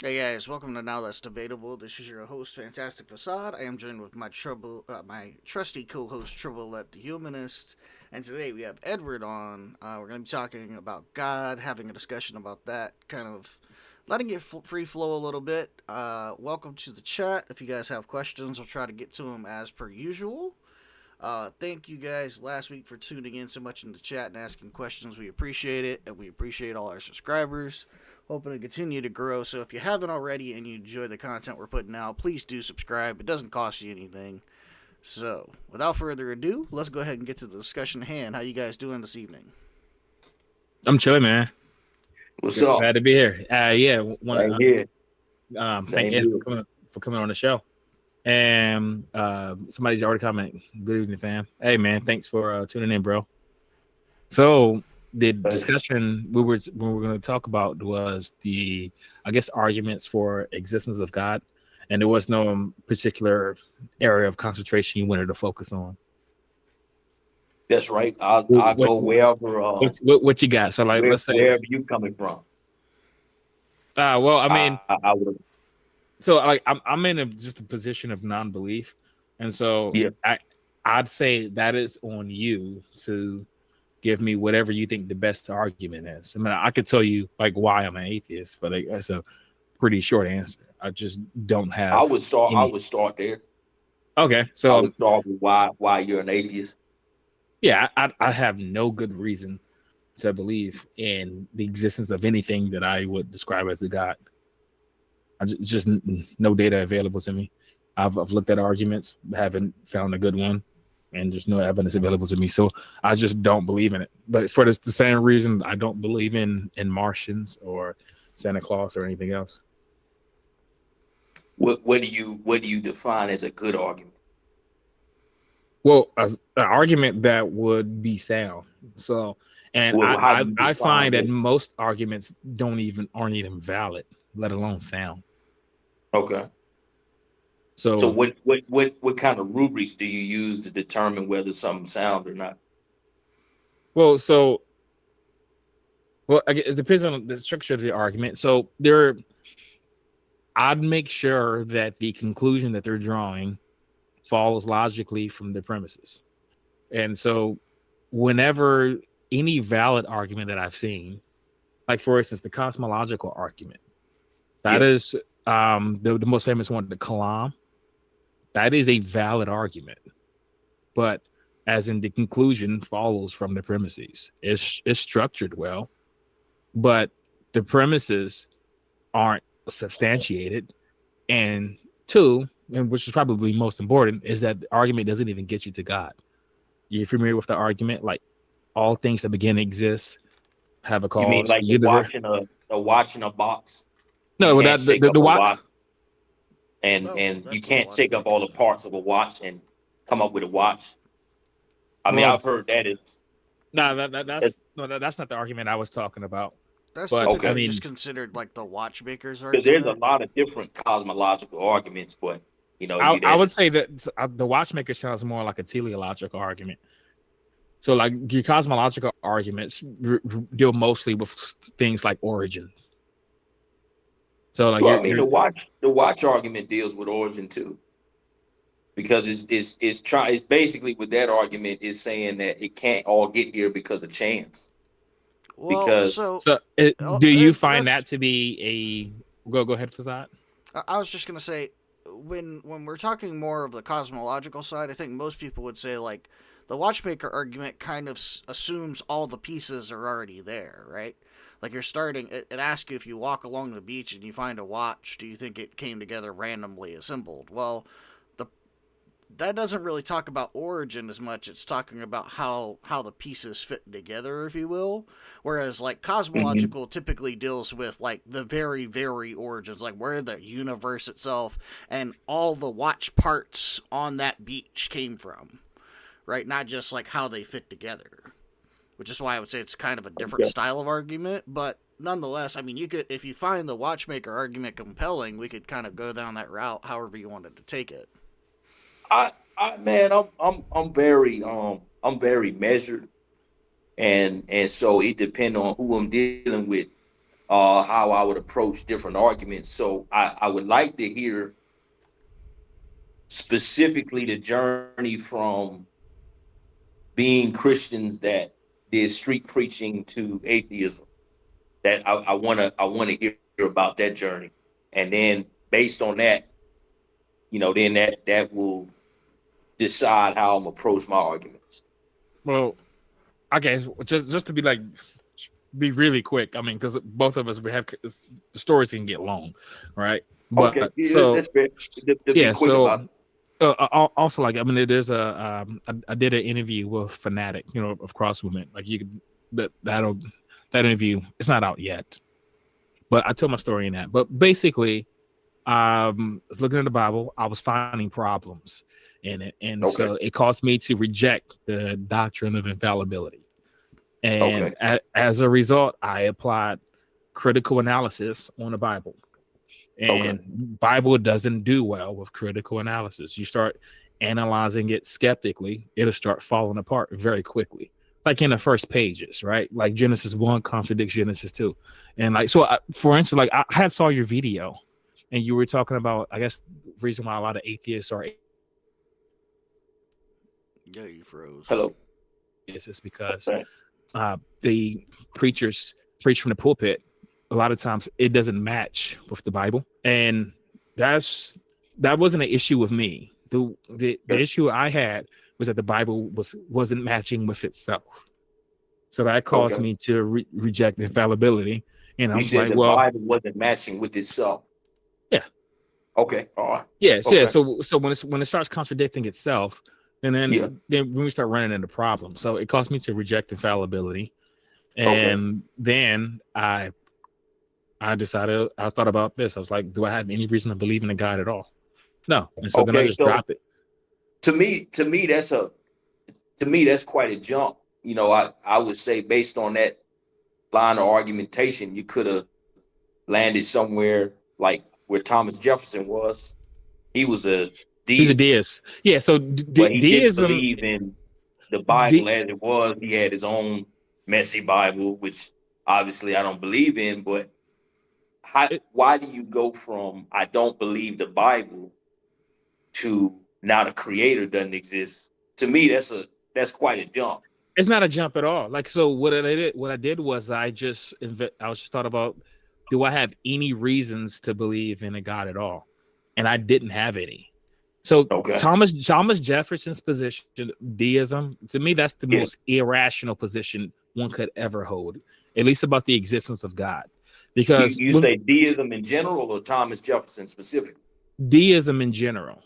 Hey guys, welcome to Now That's Debatable. This is your host, Fantastic Facade. I am joined with my trusty co-host, Trouble the Humanist, and today we have Edward on. We're going to be talking about God, having a discussion about that, kind of letting it free flow a little bit. Welcome to the chat. If you guys have questions, we'll try to get to them as per usual. Thank you guys last week for tuning in so much in the chat and asking questions. We appreciate it, and we appreciate all our subscribers. Hoping to continue to grow. So if you haven't already and you enjoy the content we're putting out, please do subscribe. It doesn't cost you anything. So without further ado, let's go ahead and get to the discussion at hand. How you guys doing this evening? I'm chilling, man. What's up? Glad to be here. Yeah, want Right here. to thank Same Ed here. for coming on the show. And somebody's already commented. Good evening, fam. Hey, man, thanks for tuning in, bro. So the discussion we were going to talk about was I guess, arguments for existence of God, and there was no particular area of concentration you wanted to focus on. That's right. I'll go wherever. What you got? So, like, let's say wherever you coming from. Well, I mean, I would. so like I'm in just a position of non-belief, and so Yeah. I'd say that is on you to give me whatever you think the best argument is. I mean, I could tell you like why I'm an atheist, but like, that's a pretty short answer. I just don't have. I would start there. Okay, so I would start with why you're an atheist. Yeah, I have no good reason to believe in the existence of anything that I would describe as a God. Just no data available to me. I've looked at arguments, haven't found a good one, and there's no evidence available to me. So I just don't believe in it. But for the same reason, I don't believe in Martians or Santa Claus or anything else. What do you define as a good argument? Well, an argument that would be sound. So, and I find that most arguments aren't even valid, let alone sound. Okay. So what kind of rubrics do you use to determine whether something's sound or not? Well, it depends on the structure of the argument. So I'd make sure that the conclusion that they're drawing follows logically from the premises. And so whenever any valid argument that I've seen, like for instance, the cosmological argument, that is the most famous one, the Kalam. That is a valid argument, but as in the conclusion follows from the premises. It's structured well, but the premises aren't substantiated. And two, and which is probably most important, is that the argument doesn't even get you to God. You're familiar with the argument, like all things that begin to exist have a cause. You mean like watching a box? No, the watch. And you can't take up all the parts of a watch and come up with a watch. I've heard that is. That's not the argument I was talking about. That's typically just considered like the watchmaker's argument. There's a lot of different cosmological arguments, but I would say that the watchmaker sounds more like a teleological argument. So, like, your cosmological arguments deal mostly with things like origins. So, like, the watch argument deals with origin too, because it's basically with that argument is saying that it can't all get here because of chance. Well, because do you find that to be a go ahead, Fazad? I was just gonna say, when we're talking more of the cosmological side, I think most people would say like the watchmaker argument kind of assumes all the pieces are already there, right? Like you're starting, it asks you if you walk along the beach and you find a watch, do you think it came together randomly assembled? Well, that doesn't really talk about origin as much. It's talking about how the pieces fit together, if you will. Whereas like cosmological typically deals with like the very, very origins, like where the universe itself and all the watch parts on that beach came from, right? Not just like how they fit together, which is why I would say it's kind of a different style of argument. But nonetheless, I mean, you could, if you find the watchmaker argument compelling, we could kind of go down that route, however you wanted to take it. I'm very measured, and so it depends on who I'm dealing with. how I would approach different arguments. So I would like to hear specifically the journey from being Christians that did street preaching to atheism. That I wanna hear about that journey, and then based on that, then that will decide how I'm approach my arguments. Well, okay, just to be really quick. I mean, because both of us we have the stories can get long, right? But Okay, yeah, so that's fair. To be yeah, quick about so it. also like I mean, there's I did an interview with Fanatic, of Cross Movement. Like you could that interview it's not out yet, but I told my story in that. But basically, I was looking at the Bible, I was finding problems in it, and Okay, so it caused me to reject the doctrine of infallibility. And okay, as a result, I applied critical analysis on the Bible. okay, And Bible doesn't do well with critical analysis. You start analyzing it skeptically, it'll start falling apart very quickly. Like in the first pages, right? Like Genesis 1 contradicts Genesis 2. And like so for instance, like I had saw your video and you were talking about, I guess, the reason why a lot of atheists are Yeah, you froze. hello. is because Okay. the preachers preach from the pulpit. A lot of times it doesn't match with the Bible, and that wasn't an issue with me. The issue I had was that the Bible wasn't matching with itself, so that caused Okay. me to reject infallibility. And I You was said like, the well, Bible wasn't matching with itself. yeah, Okay, all right. yes, yeah. Okay, So when it starts contradicting itself, and yeah. then when we start running into problems, so it caused me to reject infallibility, Okay, and then I decided I thought about this. I was like, do I have any reason to believe in a God at all? No. And so then I okay. just So dropped it. to me, that's quite a jump. I would say based on that line of argumentation, you could have landed somewhere like where Thomas Jefferson was. He was a He's a deist, deist. Yeah. So but he didn't deism, believe in the Bible de- as it was. He had his own messy Bible, which obviously I don't believe in. But it, why do you go from I don't believe the Bible to now the Creator doesn't exist? To me, that's quite a jump. it's not a jump at all. Like, so what I did was I was just thought about, do I have any reasons to believe in a God at all? And I didn't have any. So Okay, Thomas Jefferson's position, deism, to me, that's the yeah. most irrational position one could ever hold, at least about the existence of God. Because You with say deism in general or Thomas Jefferson specifically? deism in general,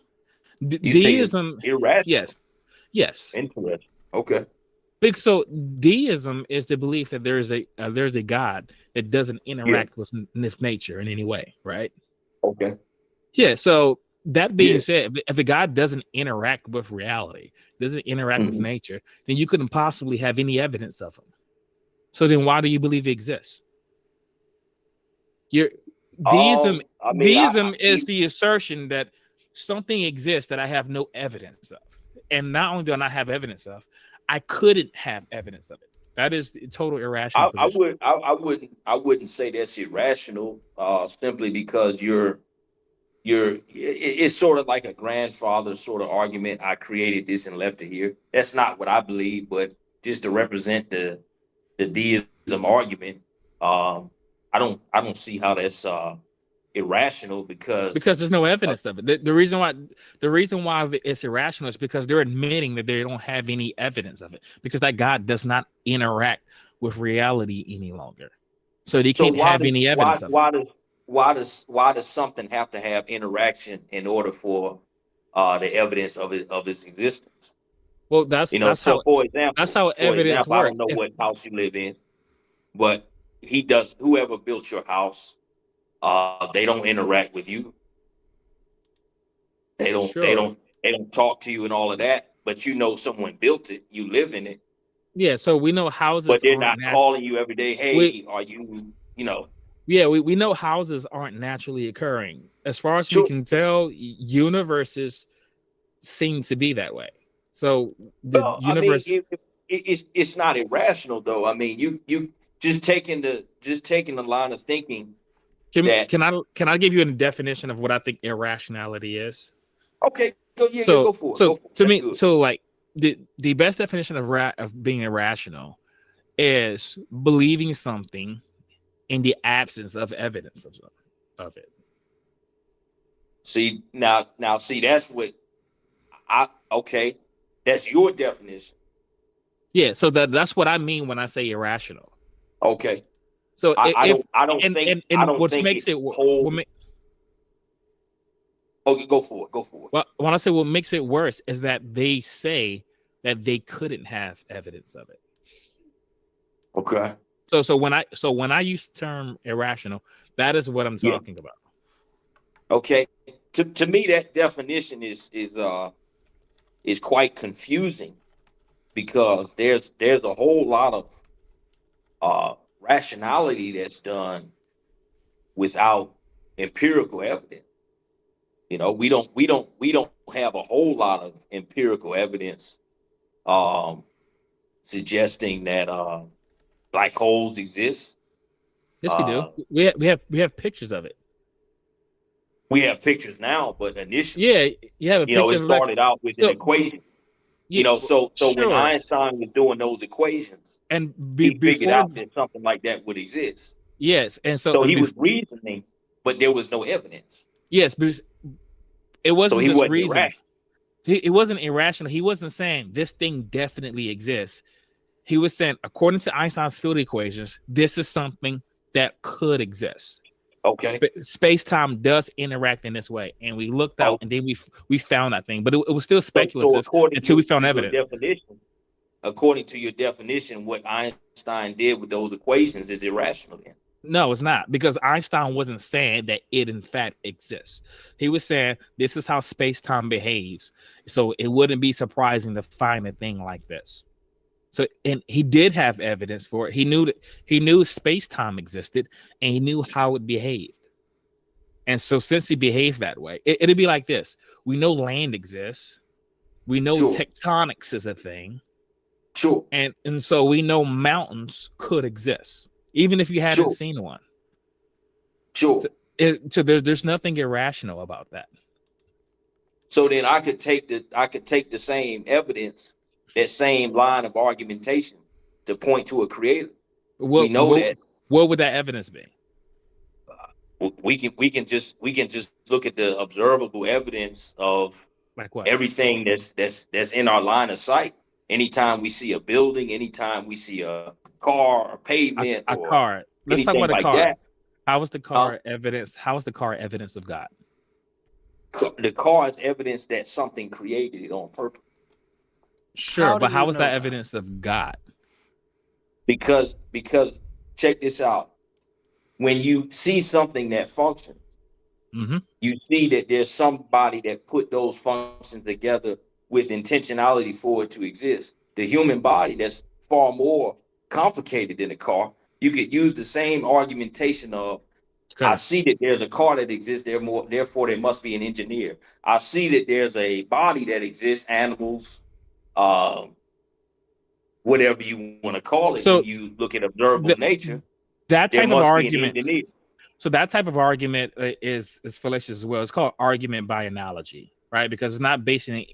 You say it's deism, irrational. yes, yes. Interesting. Okay. Because so deism is the belief that there's a God that doesn't Yeah. interact with nature in any way, right? Okay. Yeah. So that being Yeah. said, if the God doesn't interact with reality, doesn't interact with Hmm. nature, then you couldn't possibly have any evidence of him. So then why do you believe he exists? Your deism I mean, deism is the assertion that something exists that I have no evidence of. And not only do I not have evidence of, I couldn't have evidence of it. That is the total irrational I position. would, I wouldn't say that's irrational. Simply because it's sort of like a grandfather sort of argument. I created this and left it here. That's not what I believe, but just to represent the deism argument, um, I don't see how that's irrational because Because there's no uh, evidence of it. The reason why it's irrational is because they're admitting that they don't have any evidence of it, because that God does not interact with reality any longer. So they so can't have any evidence of it. why does something have to have interaction in order for the evidence of its existence? Well, that's that's So how for that's example, how evidence I works. don't know If what house you live in, but he does. Whoever built your house, they don't interact with you. They don't. They sure. don't. They don't talk to you and all of that. But someone built it. You live in it, Yeah, so we know but houses they're aren't not nat calling you every day. we Hey, are you? yeah, we know houses aren't naturally occurring. As far as we Sure. can tell, universes seem to be that way. So the Well, I mean, universe it's not irrational though. I mean, you just taking the line of thinking Can, that can I give you a definition of what I think irrationality is? okay, So go for it. so Go for it. to That's me, good. so like the best definition of being irrational is believing something in the absence of evidence of it. See now, see that's what okay. That's your definition. Yeah, so that's what I mean when I say irrational. Okay. So I if don't I don't think I and don't what think makes it it holds. Okay, go for it. Go for it. well, when I say what makes it worse is that they say that they couldn't have evidence of it. Okay. So when I use the term irrational, that is what I'm talking about. Okay. To me, that definition is quite confusing because there's a whole lot of rationality that's done without empirical evidence. You know, we don't have a whole lot of empirical evidence suggesting that black holes exist. Yes, we do. We have pictures of it. We have pictures now, but initially, Yeah, you have a picture it of like started out with an equation. yeah, So when sure. Einstein was doing those equations, And he figured before out that something like that would exist. yes, and So he was reasoning, but there was no evidence. yes, because it So wasn't he just wasn't reasoning. irrational. It wasn't irrational. He wasn't saying this thing definitely exists. He was saying, according to Einstein's field equations, this is something that could exist. Okay. Space-time does interact in this way, and we looked out, and then we found that thing, but it was still So speculative until we found evidence. According to your definition, what Einstein did with those equations is irrational. Then. No, it's not, because Einstein wasn't saying that it in fact exists. He was saying this is how space-time behaves, so it wouldn't be surprising to find a thing like this. So, and he did have evidence for it. He knew space-time existed, and he knew how it behaved. And so since he behaved that way, it'd be like this. We know land exists. We know tectonics is a thing. Sure. And so we know mountains could exist, even if you hadn't seen one. Sure. So there's nothing irrational about that. So then I could take the same evidence, that same line of argumentation, to point to a creator. We know that. What would that evidence be? We can just look at the observable evidence of like what? Everything that's in our line of sight. Anytime we see a building, anytime we see a car, a pavement, a car. Let's talk about a car. That. How is the car evidence? How is the car evidence of God? The car is evidence that something created it on purpose. Sure, but how is that evidence of God? Because check this out. When you see something that functions, you see that there's somebody that put those functions together with intentionality for it to exist. The human body, that's far more complicated than a car. You could use the same argumentation of, I see that there's a car that exists, therefore there must be an engineer. I see that there's a body that exists, animals, whatever you want to call it. So when you look at observable nature, that type of argument. So that type of argument is fallacious as well. It's called argument by analogy, right? Because you're not basing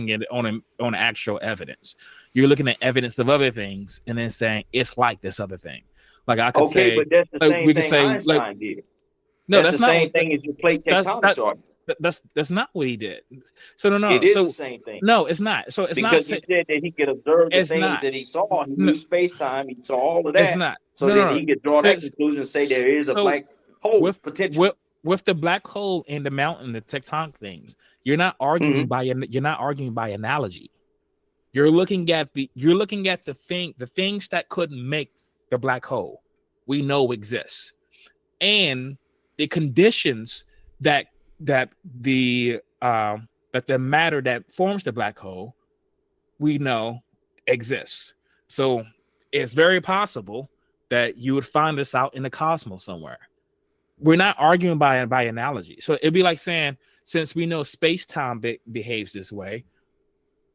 it on actual evidence. You're looking at evidence of other things and then saying it's like this other thing. Like I could say, but that's the same thing Einstein did. No, that's the same thing as your plate tectonics argument. That's not what he did. So no. It is the same thing. No, it's not. So it's because not. Because he said that he could observe the things that he saw. He knew space-time. He saw all of that. It's not. So then he could draw that conclusion and say there is a black hole potential. With the black hole and the mountain, the tectonic things, you're not arguing by analogy. You're looking at the things that could make the black hole we know exists, and the conditions that the matter that forms the black hole we know exists. So it's very possible that you would find this out in the cosmos somewhere. We're not arguing by analogy. So it'd be like saying, since we know space-time behaves this way,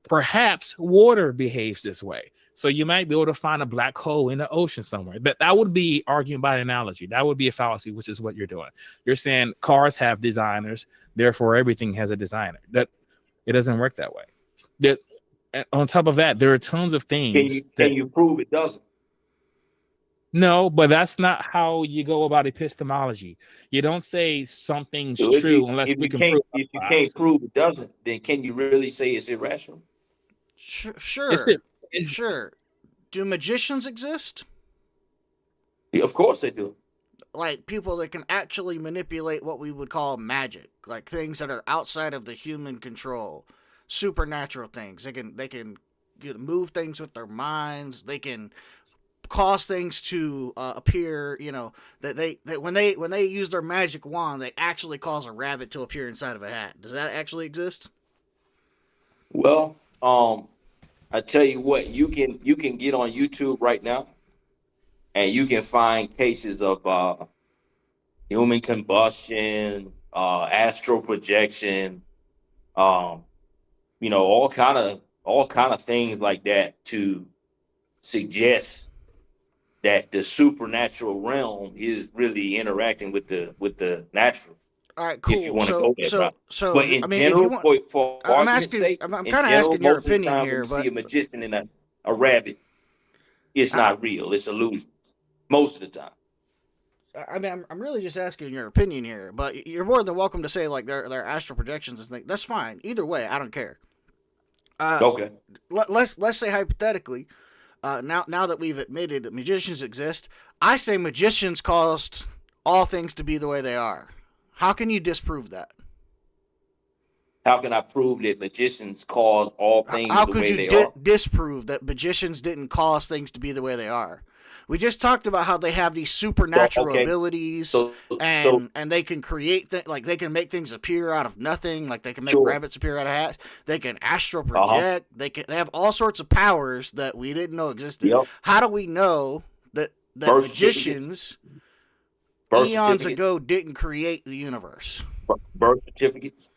perhaps water behaves this way. So you might be able to find a black hole in the ocean somewhere. That would be arguing by analogy. That would be a fallacy, which is what you're doing. You're saying cars have designers, therefore everything has a designer. That it doesn't work that way. That on top of that, there are tons of things. Can you prove it doesn't? No, but that's not how you go about epistemology. You don't say something's So true unless we can prove. If you can't prove it doesn't, then can you really say it's irrational? Sure. Sure. Do magicians exist? Yeah, of course they do. Like people that can actually manipulate what we would call magic, like things that are outside of the human control, supernatural things. They can move things with their minds. They can cause things to appear. That when they use their magic wand, they actually cause a rabbit to appear inside of a hat. Does that actually exist? Well, I tell you what, you can get on YouTube right now, and you can find cases of human combustion, astral projection, all kind of things like that to suggest that the supernatural realm is really interacting with the natural. All right, cool. If you want to go that route. So, But in general, for argument's sake, I'm kind of asking your opinion here. When you see a magician and a rabbit, it's not real. It's illusion most of the time. I mean, I'm really just asking your opinion here, but you're more than welcome to say like they're astral projections and things. That's fine. Either way, I don't care. Okay. Let's say hypothetically, now that we've admitted that magicians exist, I say magicians caused all things to be the way they are. How can you disprove that? How can I prove that magicians cause all things the way they are? How could you disprove that magicians didn't cause things to be the way they are? We just talked about how they have these supernatural abilities, and they can create like they can make things appear out of nothing, like they can make rabbits appear out of hats. They can astral project. They have all sorts of powers that we didn't know existed. Yep. How do we know that magicians eons ago didn't create the universe? Birth certificates.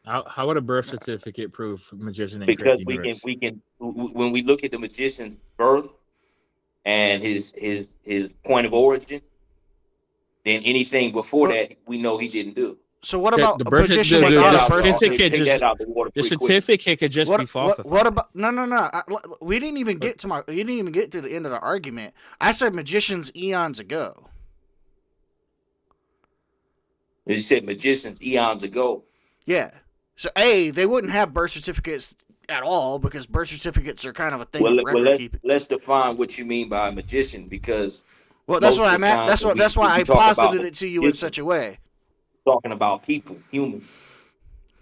How would a birth certificate prove magician? Because we can when we look at the magician's birth and his point of origin, then anything before that we know he didn't do. So what about a magician without a birth certificate? The certificate could just be falsified. What about no? We didn't even get to the end of the argument. I said magicians eons ago. You said magicians eons ago. Yeah. So they wouldn't have birth certificates at all because birth certificates are kind of a thing of record keeping. Let's define what you mean by a magician, because that's what I'm at. That's why I posited it to you in such a way. Talking about people, humans.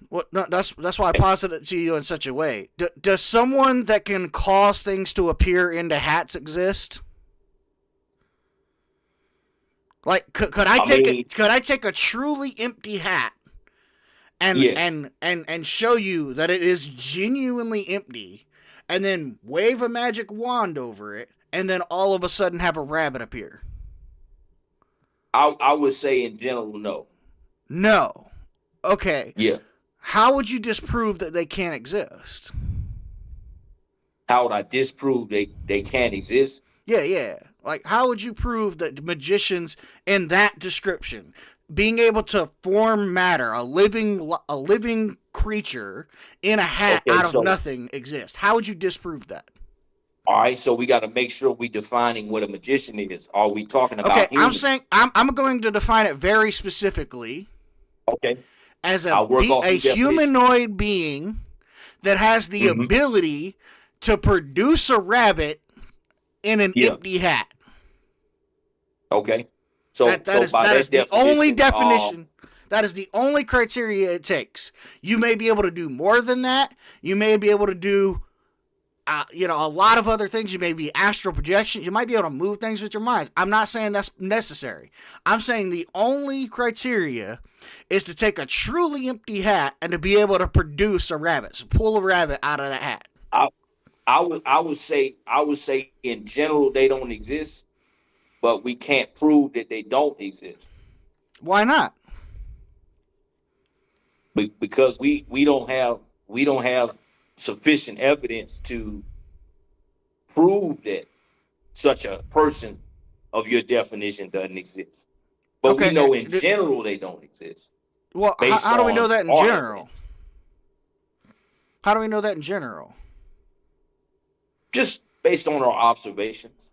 Well, no, that's why I posited it to you in such a way. Does someone that can cause things to appear into hats exist? Like, could I take a truly empty hat and show you that it is genuinely empty, and then wave a magic wand over it, and then all of a sudden have a rabbit appear? I would say in general, no. No. Okay. Yeah. How would you disprove that they can't exist? How would I disprove they can't exist? Yeah. Like, how would you prove that magicians in that description, being able to form matter, a living creature in a hat out of nothing, exist? How would you disprove that? All right, so we got to make sure we defining what a magician is. Are we talking about? Okay, humans? I'm going to define it very specifically. Okay. As a humanoid being that has the ability to produce a rabbit in an empty hat. Okay. So that is the only definition. That is the only criteria it takes. You may be able to do more than that. You may be able to do, a lot of other things. You may be astral projection. You might be able to move things with your minds. I'm not saying that's necessary. I'm saying the only criteria is to take a truly empty hat and to be able to produce a rabbit. So pull a rabbit out of that hat. I would say in general they don't exist, but we can't prove that they don't exist. Why not? Because we don't have sufficient evidence to prove that such a person of your definition doesn't exist. But we Okay. know in general they don't exist Well, based how do we know on that in our general? evidence. How do we know that in general? Just based on our observations.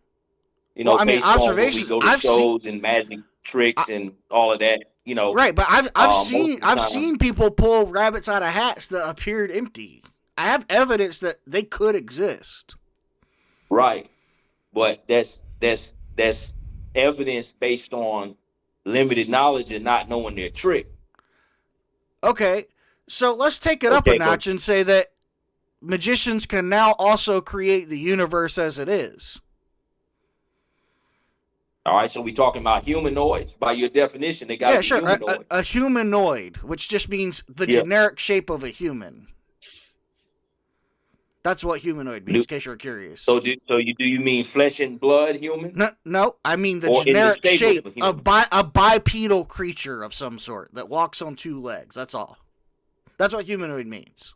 You Well, know, I mean, based on when we observations. go to I've seen. shows and magic tricks and all of that, you know, Right, but I've most of the I've time, seen people pull rabbits out of hats that appeared empty. I have evidence that they could exist. right. But that's evidence based on limited knowledge and not knowing their trick. Okay, so let's take it up a Okay, notch and say that magicians can now also create the universe as it is. All right, so we talking about humanoids. By your definition, they got to Yeah, be sure. humanoid. A humanoid, which just means the Yeah. generic shape of a human. That's what humanoid means, in case you're curious. So do you mean flesh and blood human? No, I mean the Or in the generic shape shape, of a human? a bipedal creature of some sort that walks on two legs. That's all. That's what humanoid means.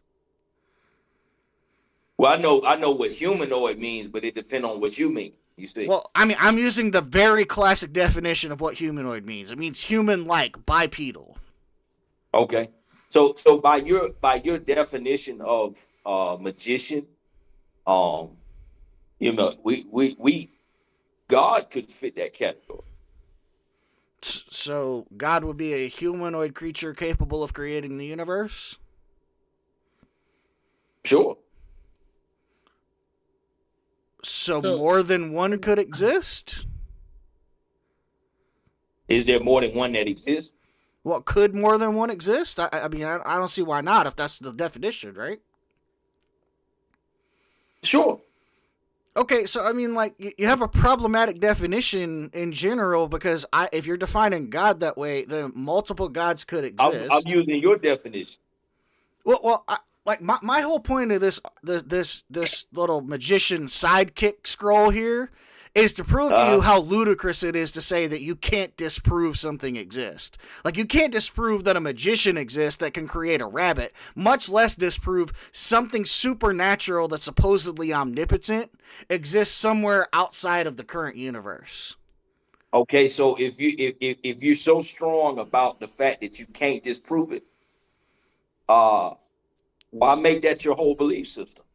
Well, I know what humanoid means, but it depends on what you mean. You see? Well, I mean, I'm using the very classic definition of what humanoid means. It means human-like, bipedal. Okay. So by your definition of magician, you know, we God could fit that category. So God would be a humanoid creature capable of creating the universe? Sure. So more than one could exist? Is there more than one that exists? Well, could more than one exist? I mean, I don't see why not if that's the definition, right? Sure. Okay, so I mean, like, you have a problematic definition in general because if you're defining God that way, then multiple gods could exist. I'm using your definition. Well, like my whole point of this little magician sidekick scroll here is to prove to you how ludicrous it is to say that you can't disprove something exists. Like, you can't disprove that a magician exists that can create a rabbit, much less disprove something supernatural that's supposedly omnipotent exists somewhere outside of the current universe. Okay, so if you're so strong about the fact that you can't disprove it, why make that your whole belief system?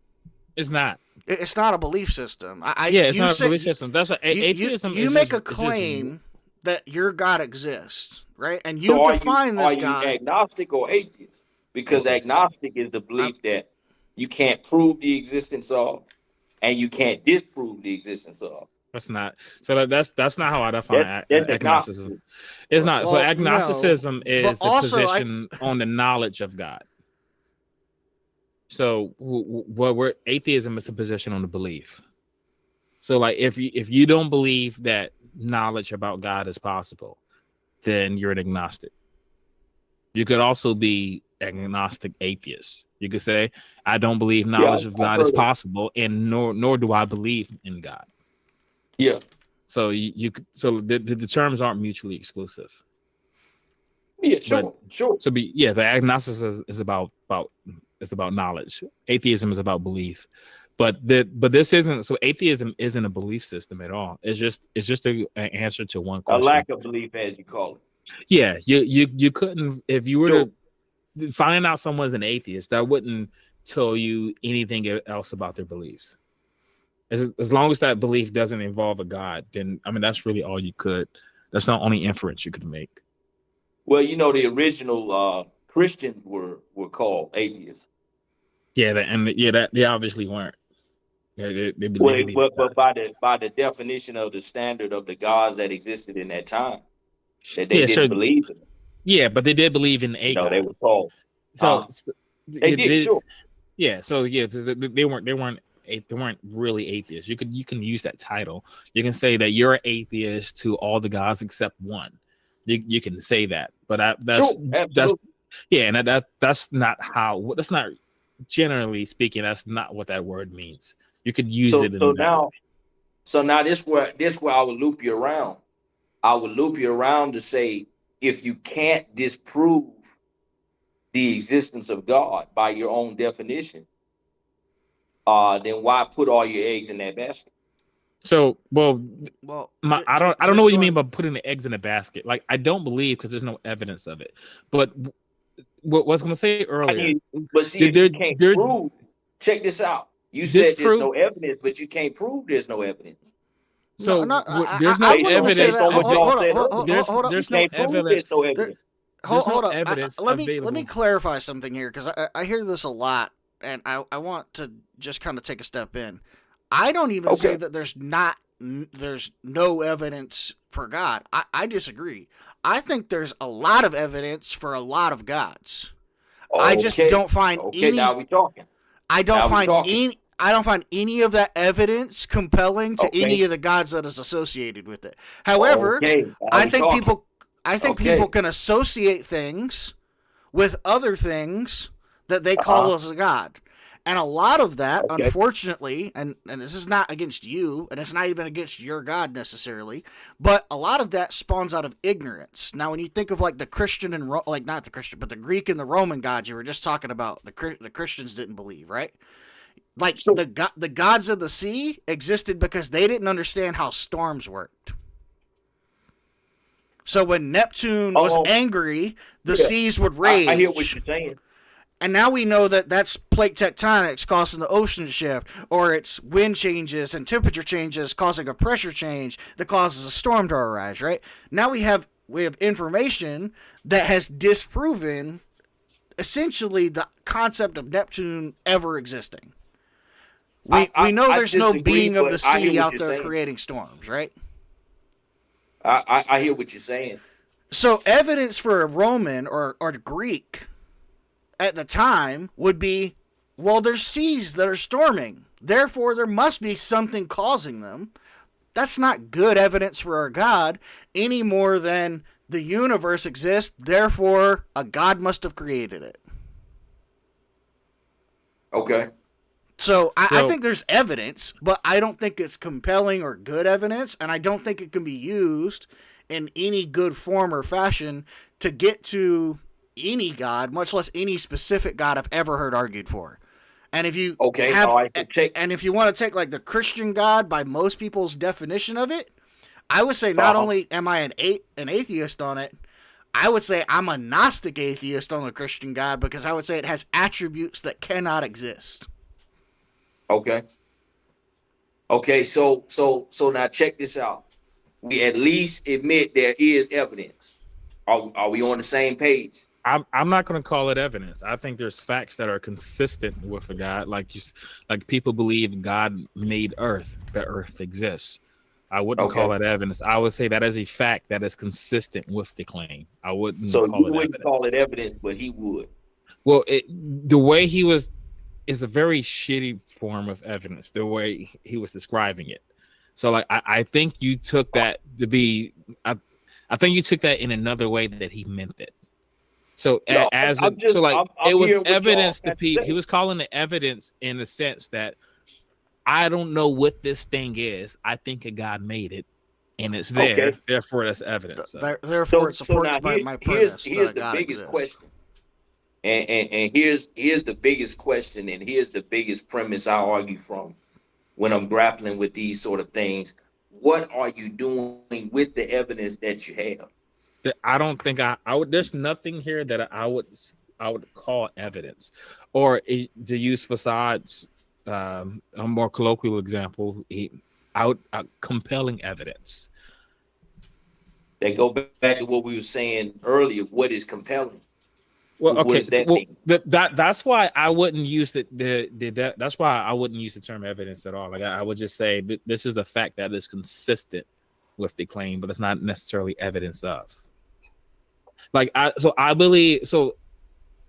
It's not. It's not a belief system. It's not a belief system. That's what atheism is. You make a claim that your God exists, right? And you So define this God. Are you agnostic or atheist? Because agnostic is the belief that you can't prove the existence of, and you can't disprove the existence of. That's not. So that's not how I define That's agnosticism. It's not. So agnosticism is a position on the knowledge of God. So what atheism is a position on the belief. So like if you don't believe that knowledge about God is possible, then you're an agnostic. You could also be agnostic atheist. You could say, I don't believe knowledge of God is possible, and nor do I believe in God. Yeah. So the terms aren't mutually exclusive. Yeah, sure. But agnosticism is about knowledge. Atheism is about belief. But this isn't. So atheism isn't a belief system at all. It's just an answer to one question. A lack of belief, as you call it. Yeah, you couldn't, if you were to find out someone's an atheist, that wouldn't tell you anything else about their beliefs. As long as that belief doesn't involve a God, then I mean that's really all you could. That's the only inference you could make. Well, you know, the original Christians were called atheists. Yeah, that they obviously weren't. They but by the definition of the standard of the gods that existed in that time, that they didn't believe in. Yeah, but they did believe in a God. They were called. They did, sure. Yeah, so they weren't really atheists. You can use that title. You can say that you're an atheist to all the gods except one. You can say that, but that's not how. That's not, generally speaking, that's not what that word means. You could use it. So now this where I would loop you around. I would loop you around to say, if you can't disprove the existence of God by your own definition, then why put all your eggs in that basket? So, well, Well, I don't know what you mean by putting the eggs in a basket. Like, I don't believe, because there's no evidence of it. But what I was going to say earlier, But see, if you can't there prove, check this out. You said there's disprove. no evidence, but you can't prove there's no evidence. So no, there's no I wouldn't even say evidence. that. Hold Hold on. up. There's You no can't prove evidence. there's no evidence. Hold up. Evidence Let available. me clarify something here, because I hear this a lot, and I want to just kind of take a step in. I don't even say that there's no evidence for God. I disagree. I think there's a lot of evidence for a lot of gods. I just don't find any. Now we talking. I don't find any of that evidence compelling to any of the gods that is associated with it. However, I think people can associate things with other things that they call as a god. And a lot of that, unfortunately, and this is not against you, and it's not even against your God necessarily, but a lot of that spawns out of ignorance. Now, when you think of like the Christian and not the Christian, but the Greek and the Roman gods you were just talking about, the Christians didn't believe, right? Like the gods of the sea existed because they didn't understand how storms worked. So when Neptune was angry, the seas would rage. I hear what you're saying. And now we know that that's plate tectonics causing the ocean to shift, or it's wind changes and temperature changes causing a pressure change that causes a storm to arise, right? Now we have information that has disproven essentially the concept of Neptune ever existing. We know there's no being of the sea out there creating storms, right? I hear what you're saying. So evidence for a Roman or Greek at the time would be, well, there's seas that are storming. Therefore, there must be something causing them. That's not good evidence for our God any more than the universe exists. Therefore, a God must have created it. Okay. So I think there's evidence, but I don't think it's compelling or good evidence, and I don't think it can be used in any good form or fashion to get to any God, much less any specific God I've ever heard argued for. And if you if you want to take like the Christian God by most people's definition of it, I would say not only am I an atheist on it, I would say I'm a Gnostic atheist on the Christian God, because I would say it has attributes that cannot exist. Okay. So now check this out. We at least admit there is evidence. Are we on the same page? I'm not going to call it evidence. I think there's facts that are consistent with a God. Like people believe God made Earth, that Earth exists. I wouldn't call it evidence. I would say that is a fact that is consistent with the claim. I wouldn't call it evidence. So you wouldn't call it evidence, but he would. Well, the way he was is a very shitty form of evidence, the way he was describing it. So like I think you took that to be I think you took that in another way that he meant it. So it was evidence to people. He was calling it evidence in the sense that I don't know what this thing is. I think a God made it, and it's there. Okay. Therefore, that's evidence. Therefore, it supports my premise. Here's the biggest question, and here's the biggest question, and here's the biggest premise I argue from when I'm grappling with these sort of things. What are you doing with the evidence that you have? I don't think I would. There's nothing here that I would call evidence, or to use Fasad's a more colloquial example, compelling evidence. They go back to what we were saying earlier. What is compelling? Well, okay, that's why I wouldn't use that's why I wouldn't use the term evidence at all. Like I would just say this is a fact that is consistent with the claim, but it's not necessarily evidence of. Like I believe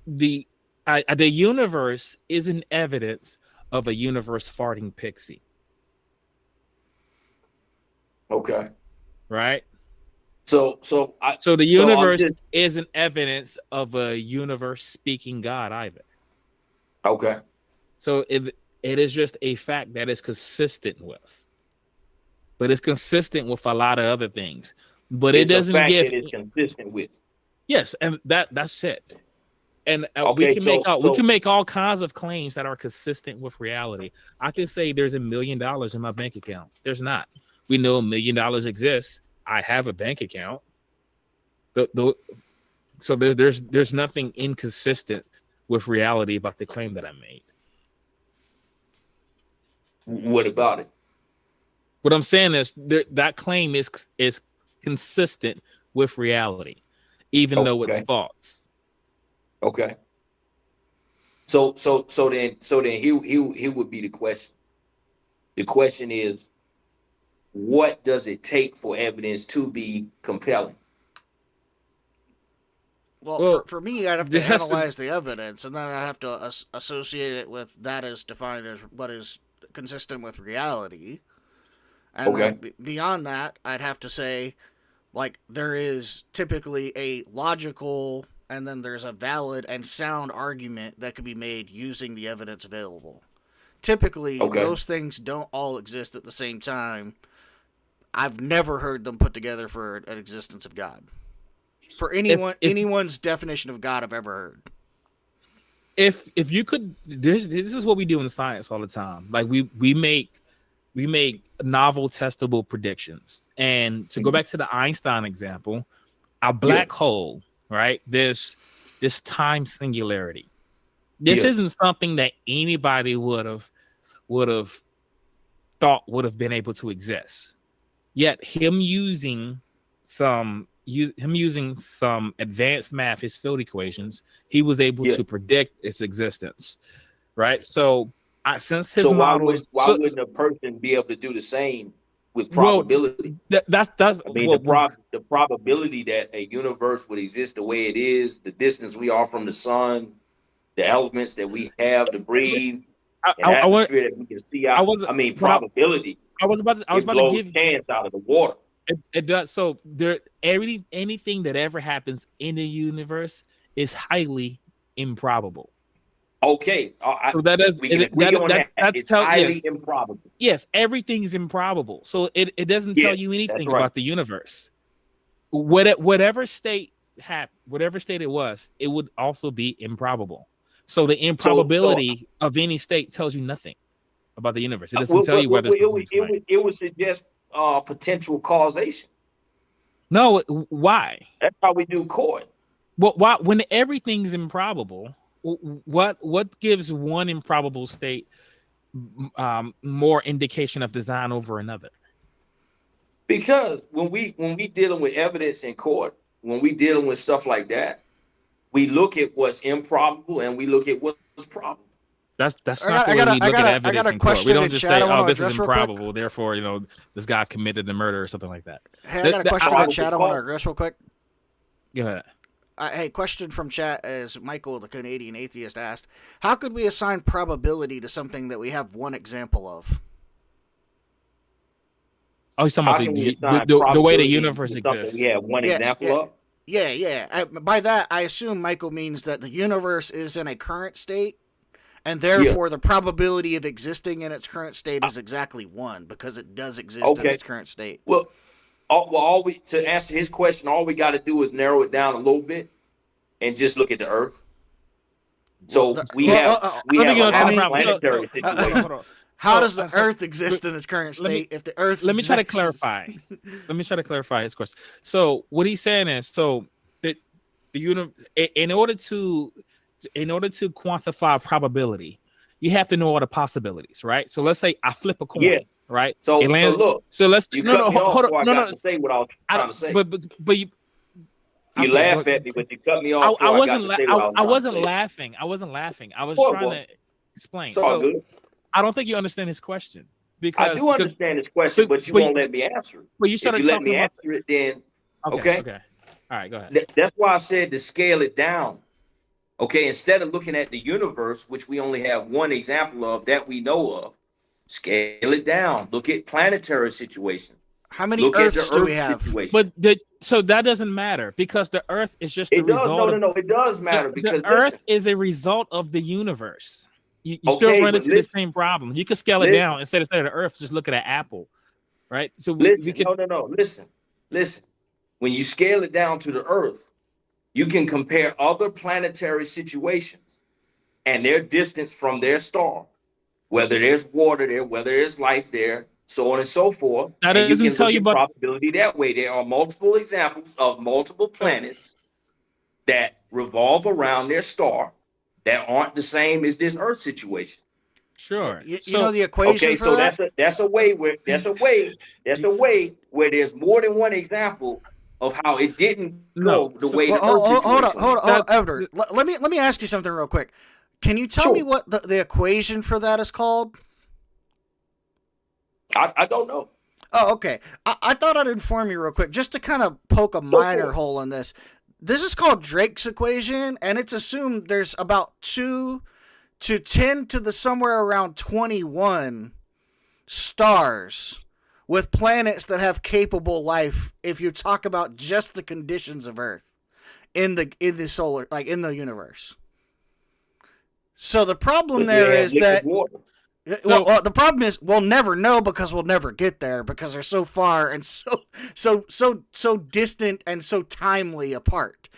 the universe is an evidence of a universe farting pixie. Okay. Right. So the universe isn't evidence of a universe speaking God either. Okay. So it is just a fact that is consistent with, but it's consistent with a lot of other things. But it doesn't give. It's consistent with. Yes, and that's it. And we Okay, can make all kinds of claims that are consistent with reality. I can say there's $1 million in my bank account. There's not. We know $1 million exists. I have a bank account. So there's nothing inconsistent with reality about the claim that I made. what about it? What I'm saying is that claim is consistent with reality, even though it's Okay. false. Okay. So then here would be the question. The question is, what does it take for evidence to be compelling? Well, for me, I'd have to it has to- analyze the evidence, and then I'd have to associate it with that is defined as what is consistent with reality. And Okay. then beyond that, I'd have to say, like, there is typically a logical and then there's a valid and sound argument that could be made using the evidence available. Typically, Okay. those things don't all exist at the same time. I've never heard them put together for an existence of God. For anyone, anyone's definition of God I've ever heard. If you could, this is what we do in science all the time. Like we make novel testable predictions. And to go back to the Einstein example, a black hole, right? This time singularity. This isn't something that anybody would have thought would have been able to exist. Yet him using some advanced math, his field equations, he was able to predict its existence, right? So since his model, why wouldn't a person be able to do the same with probability? That's I mean, the probability that a universe would exist the way it is, the distance we are from the sun, the elements that we have to breathe, an atmosphere that we can see out. Probability. I was about to give chance out of the water. It does. So anything that ever happens in the universe is highly improbable. Okay, so that is that's highly improbable. Yes, everything is improbable. So it doesn't tell you anything about the universe. Whatever state it was, it would also be improbable. So the improbability of any state tells you nothing about the universe. It doesn't tell you whether it would suggest potential causation. No, why? That's how we do court. Well, why, when everything's improbable, what gives one improbable state more indication of design over another? Because when we dealing with evidence in court, when we dealing with stuff like that, we look at what's improbable and we look at what's probable. That's not the way we look at evidence in court. We don't just say, "Oh, this is improbable, therefore, this guy committed the murder" or something like that. Hey, I got a question in chat I want to address real quick. Go ahead. Hey, question from chat as Michael, the Canadian atheist, asked, how could we assign probability to something that we have one example of? Oh, he's talking about the way the universe exists. Yeah, one example of? Yeah. By that, I assume Michael means that the universe is in a current state, and therefore the probability of existing in its current state is exactly 1, because it does exist in its current state. Well, to answer his question, all we got to do is narrow it down a little bit and just look at the Earth. So we have a planetary situation. How does the Earth exist in its current state if the Earth? Let me try to clarify. Let me try to clarify his question. So what he's saying is, that the universe, in order to quantify probability, you have to know all the possibilities, right? So let's say I flip a coin, right? So look. So let's hold on. No. Say what I was trying to say. But you laugh at me, but you cut me off. I wasn't laughing. I was trying to explain. So I don't think you understand his question. Because I do understand his question, but you won't let me answer it. But you started if you let me answer it, then okay. All right, go ahead. That's why I said to scale it down. Okay, instead of looking at the universe, which we only have one example of that we know of, scale it down. Look at planetary situations. How many Earths do we have? So that doesn't matter because the Earth is just the result. No, it does matter because the Earth is a result of the universe. You still run into the same problem. You can scale it down instead of the Earth. Just look at an apple, right? So we can. No. Listen. When you scale it down to the Earth, you can compare other planetary situations and their distance from their star, whether there's water there, whether there's life there, so on and so forth. That And you doesn't can tell look you at about probability that way. There are multiple examples of multiple planets that revolve around their star that aren't the same as this Earth situation. sure. You know So the equation Okay, for so that? that's a way where there's more than one example of how it didn't no. go the So way Well, the Earth hold on, situation went. that Edward. Let me ask you something real quick. Can you tell me Sure. what the equation for that is called? I don't know. Oh, okay. I thought I'd inform you real quick, just to kind of poke a minor hole in this. This is called Drake's equation, and it's assumed there's about 2 to 10 to the somewhere around 21 stars with planets that have capable life if you talk about just the conditions of Earth in the solar, like in the universe. So the problem But there they have is liquid that water. well, the problem is we'll never know because we'll never get there because they're so far and so distant and so timely apart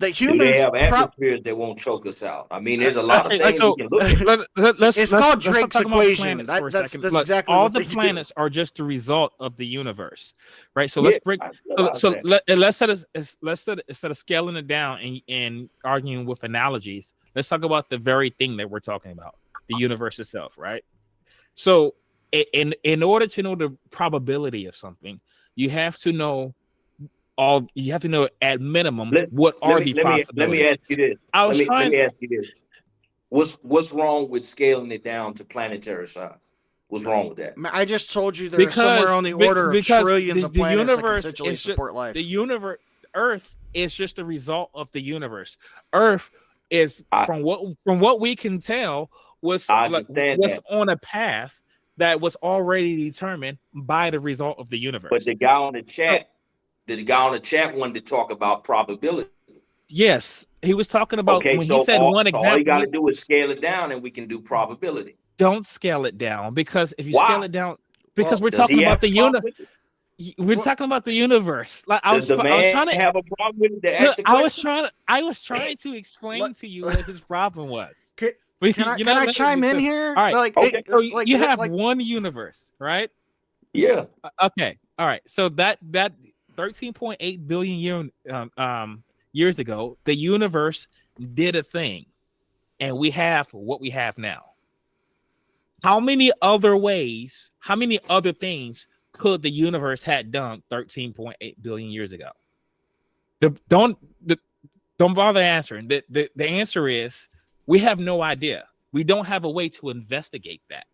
that Do they humans have atmospheres that won't choke us out? I mean, there's a lot of okay, things so we can look at. let's It's let's called let's Drake's talk about equation. planets for a That's second. that's Look, exactly all what the they do. planets are just the result of the universe, right? So Yeah, let's break. I realize So that. instead of scaling it down and arguing with analogies, let's talk about the very thing that we're talking about, the universe itself, right? So in order to know the probability of something, you have to know at minimum Let, what are the let me possibilities. ask you this. I was Let trying. me ask you this. What's wrong with scaling it down to planetary size? What's wrong with that? I just told you there are somewhere on the order of because trillions of the planets that could universe potentially is just, support life. the universe Earth is just the result of the universe. Earth is from what we can tell was on a path that was already determined by the result of the universe. But the guy on the chat wanted to talk about probability. Yes, he was talking about when he said one example. All you got to do is scale it down, and we can do probability. Don't scale it down because if you Why? scale it down, because Well, we're Does talking he about have the a problem universe. with it? We're talking about the universe. Like Does the man have a problem with it? To ask the question? I was trying to explain to you what his problem was. Can You're not I letting chime me in to- here? All right. Like, Okay. So you have one universe, right? Yeah. Okay. All right. So that 13.8 billion years ago, the universe did a thing, and we have what we have now. How many other things could the universe had done 13.8 billion years ago? Don't bother answering. The answer is we have no idea. We don't have a way to investigate that.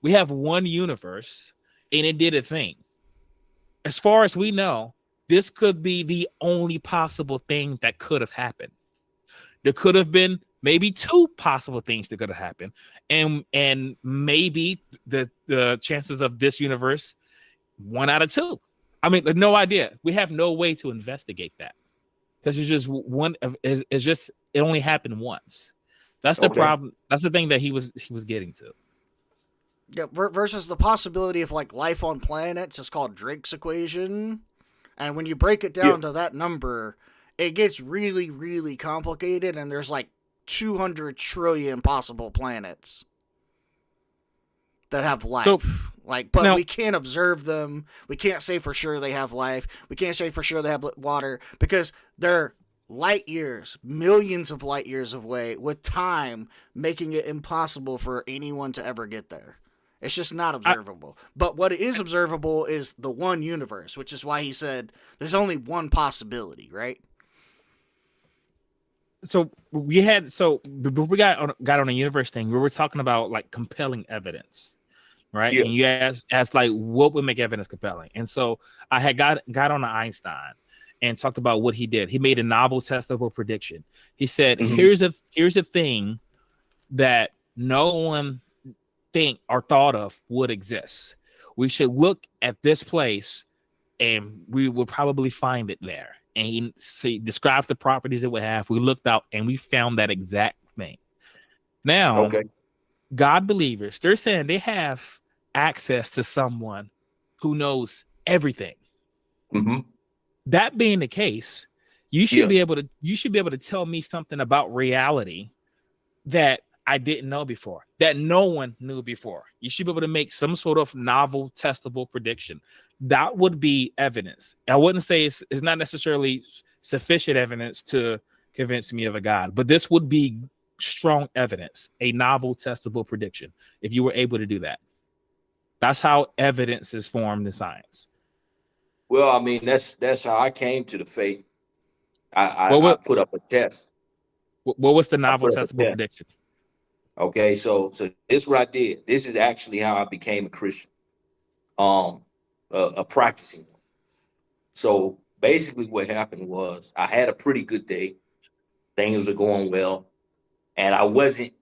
We have one universe, and it did a thing. As far as we know, this could be the only possible thing that could have happened. There could have been maybe two possible things that could have happened, and maybe the chances of this universe 1 out of 2. I mean, no idea. We have no way to investigate that because it's just one. It's just it only happened once. That's the problem. That's the thing that he was getting to. Yeah, versus the possibility of like life on planets is called Drake's equation, and when you break it down to that number, it gets really, really complicated, and there's like 200 trillion possible planets that have life. So, but now, we can't observe them. We can't say for sure they have life. We can't say for sure they have water because they're light years, millions of light years away, with time making it impossible for anyone to ever get there. It's just not observable. But what is observable is the one universe, which is why he said there's only one possibility, right? So before we got on a universe thing, we were talking about like compelling evidence, right? Yeah. And you asked like what would make evidence compelling. And so I had got on to Einstein and talked about what he did. He made a novel testable prediction. He said, here's a thing that no one think or thought of would exist. We should look at this place and we will probably find it there. And he describes the properties it would have. We looked out and we found that exact thing. Now, God believers, they're saying they have access to someone who knows everything. Mm-hmm. That being the case, You should Yeah. be able to tell me something about reality that I didn't know before, that no one knew before. You should be able to make some sort of novel, testable prediction. That would be evidence. I wouldn't say it's not necessarily sufficient evidence to convince me of a God, but this would be strong evidence, a novel, testable prediction, if you were able to do that. That's how evidence is formed in science. Well, I mean, that's how I came to the faith. What I was, put up a test. what was the I novel, put up a testable test. prediction? Okay, so this is what I did. This is actually how I became a Christian. A practicing one. So basically, what happened was I had a pretty good day. Things were going well, and I wasn't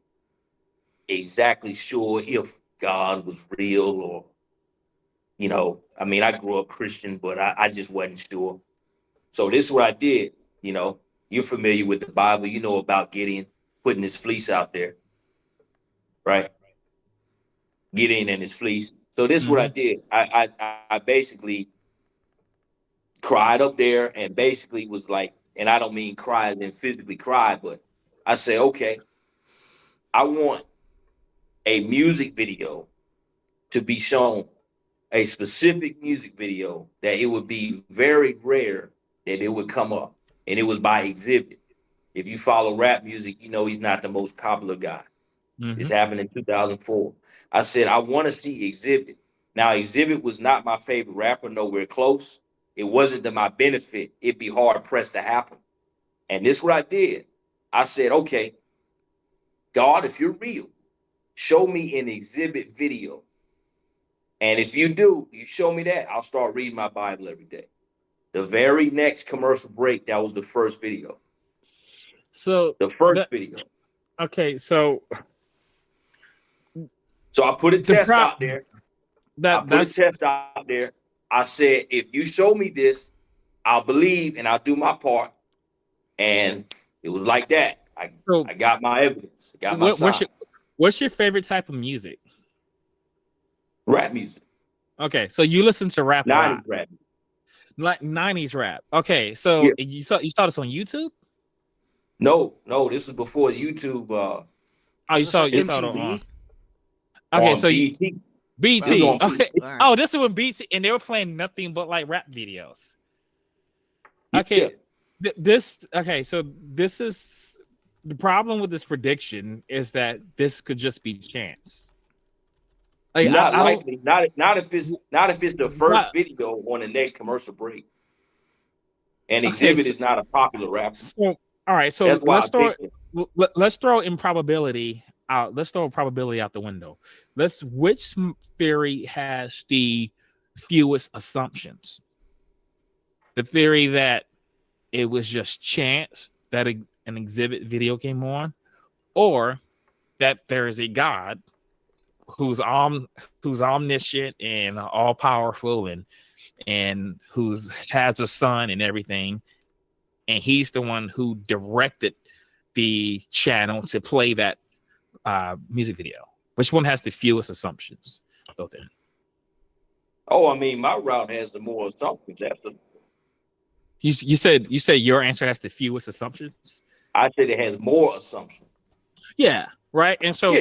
exactly sure if God was real or, I mean, I grew up Christian, but I just wasn't sure. So this is what I did. You're familiar with the Bible. You know about Gideon putting his fleece out there, right? Gideon and his fleece. So this is what I did. I basically cried up there and basically was like, and I don't mean cry and physically cry, but I say, okay, I want a music video to be shown, a specific music video that it would be very rare that it would come up. And it was by Exhibit. If you follow rap music, you know he's not the most popular guy. This happened in 2004. I said, I want to see Exhibit. Now, Exhibit was not my favorite rapper, nowhere close. It wasn't to my benefit. It'd be hard pressed to happen. And this is what I did. I said, okay, God, if you're real, show me an Exhibit video. And if you do, you show me that, I'll start reading my Bible every day. The very next commercial break, that was the first video. So the first video. Okay, so I put a test out there. I said, if you show me this, I'll believe and I'll do my part. And it was like that. I got my evidence. I got my sign. What's your favorite type of music? Rap music. Okay, so you listen to rap a lot. 90s rap. Like 90s rap. Okay, so Yeah. you saw this on YouTube? No, this was before YouTube. You saw it on. Okay, so BT. Okay. Oh, this is when BT, and they were playing nothing but like rap videos. Okay, yeah. So this is the problem with this prediction is that this could just be chance. Like, not likely. Not if it's the first video on the next commercial break. And Exhibit is not a popular rapper. So, all right, so let's throw improbability out. Let's throw probability out the window. Which theory has the fewest assumptions? The theory that it was just chance that an Exhibit video came on, or that there is a God who's omniscient and all powerful and who's has a son and everything, and he's the one who directed the channel to play that music video. Which one has the fewest assumptions built in? Oh, I mean, my route has the more assumptions. You said your answer has the fewest assumptions. I said it has more assumptions. Yeah, right. And so,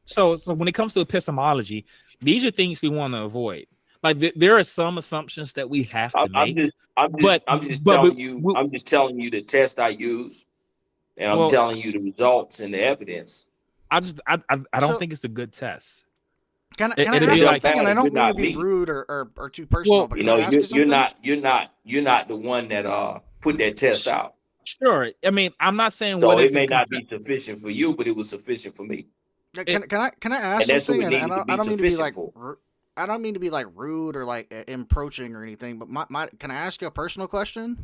so when it comes to epistemology, these are things we want to avoid. Like there are some assumptions that we have to make. I'm just telling you the test I use, and I'm telling you the results and the evidence. I don't think it's a good test. Can I ask something? And I don't mean to be rude or too personal, but you're not the one that put that test out. Sure. I mean, I'm not saying so it may not be sufficient for you, but it was sufficient for me. Can I ask something? And I don't mean to be like I don't mean to be like rude or like approaching or anything, but can I ask you a personal question?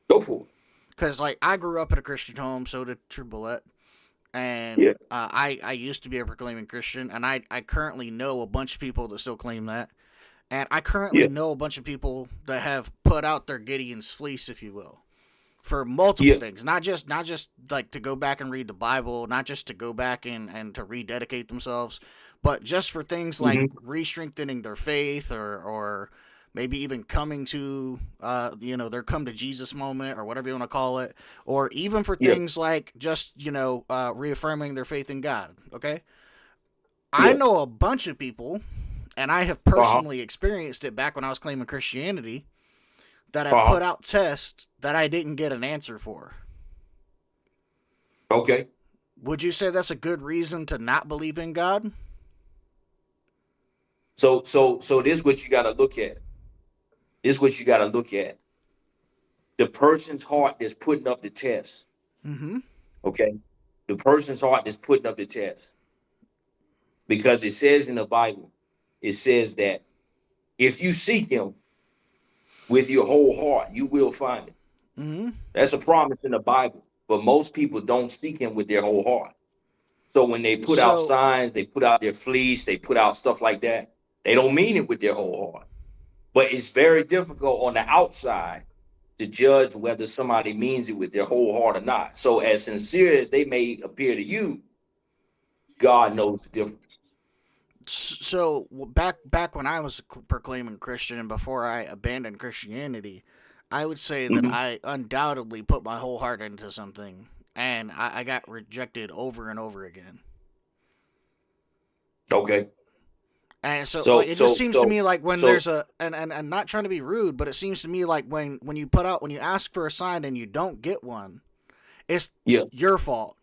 Go for it. Because like I grew up in a Christian home, so did True Bullet. And I used to be a proclaiming Christian, and I currently know a bunch of people that still claim that. And I currently know a bunch of people that have put out their Gideon's fleece, if you will, for multiple things. Not just like to go back and read the Bible, not just to go back and to rededicate themselves, but just for things like re-strengthening their faith or maybe even coming to, their come to Jesus moment or whatever you want to call it, or even for Yeah. things like just, reaffirming their faith in God. Okay. I Yeah. know a bunch of people, and I have Uh-huh. personally experienced it back when I was claiming Christianity, that have Uh-huh. put out tests that I didn't get an answer for. Okay. Would you say that's a good reason to not believe in God? So this is what you got to look at. This is what you got to look at. The person's heart that's putting up the test. Mm-hmm. Okay. The person's heart that's putting up the test. Because it says in the Bible, it says that if you seek him with your whole heart, you will find him. Mm-hmm. That's a promise in the Bible. But most people don't seek him with their whole heart. So when they put out So, signs, they put out their fleece, they put out stuff like that, they don't mean it with their whole heart. But it's very difficult on the outside to judge whether somebody means it with their whole heart or not. So as sincere as they may appear to you, God knows the difference. so back when I was proclaiming Christian and before I abandoned Christianity, I would say that Mhm. I undoubtedly put my whole heart into something, and I got rejected over and over again. Okay. And so, like, So it just so seems to so me like when so there's and not trying to be rude, but it seems to me like when you ask for a sign and you don't get one, it's yeah. your fault.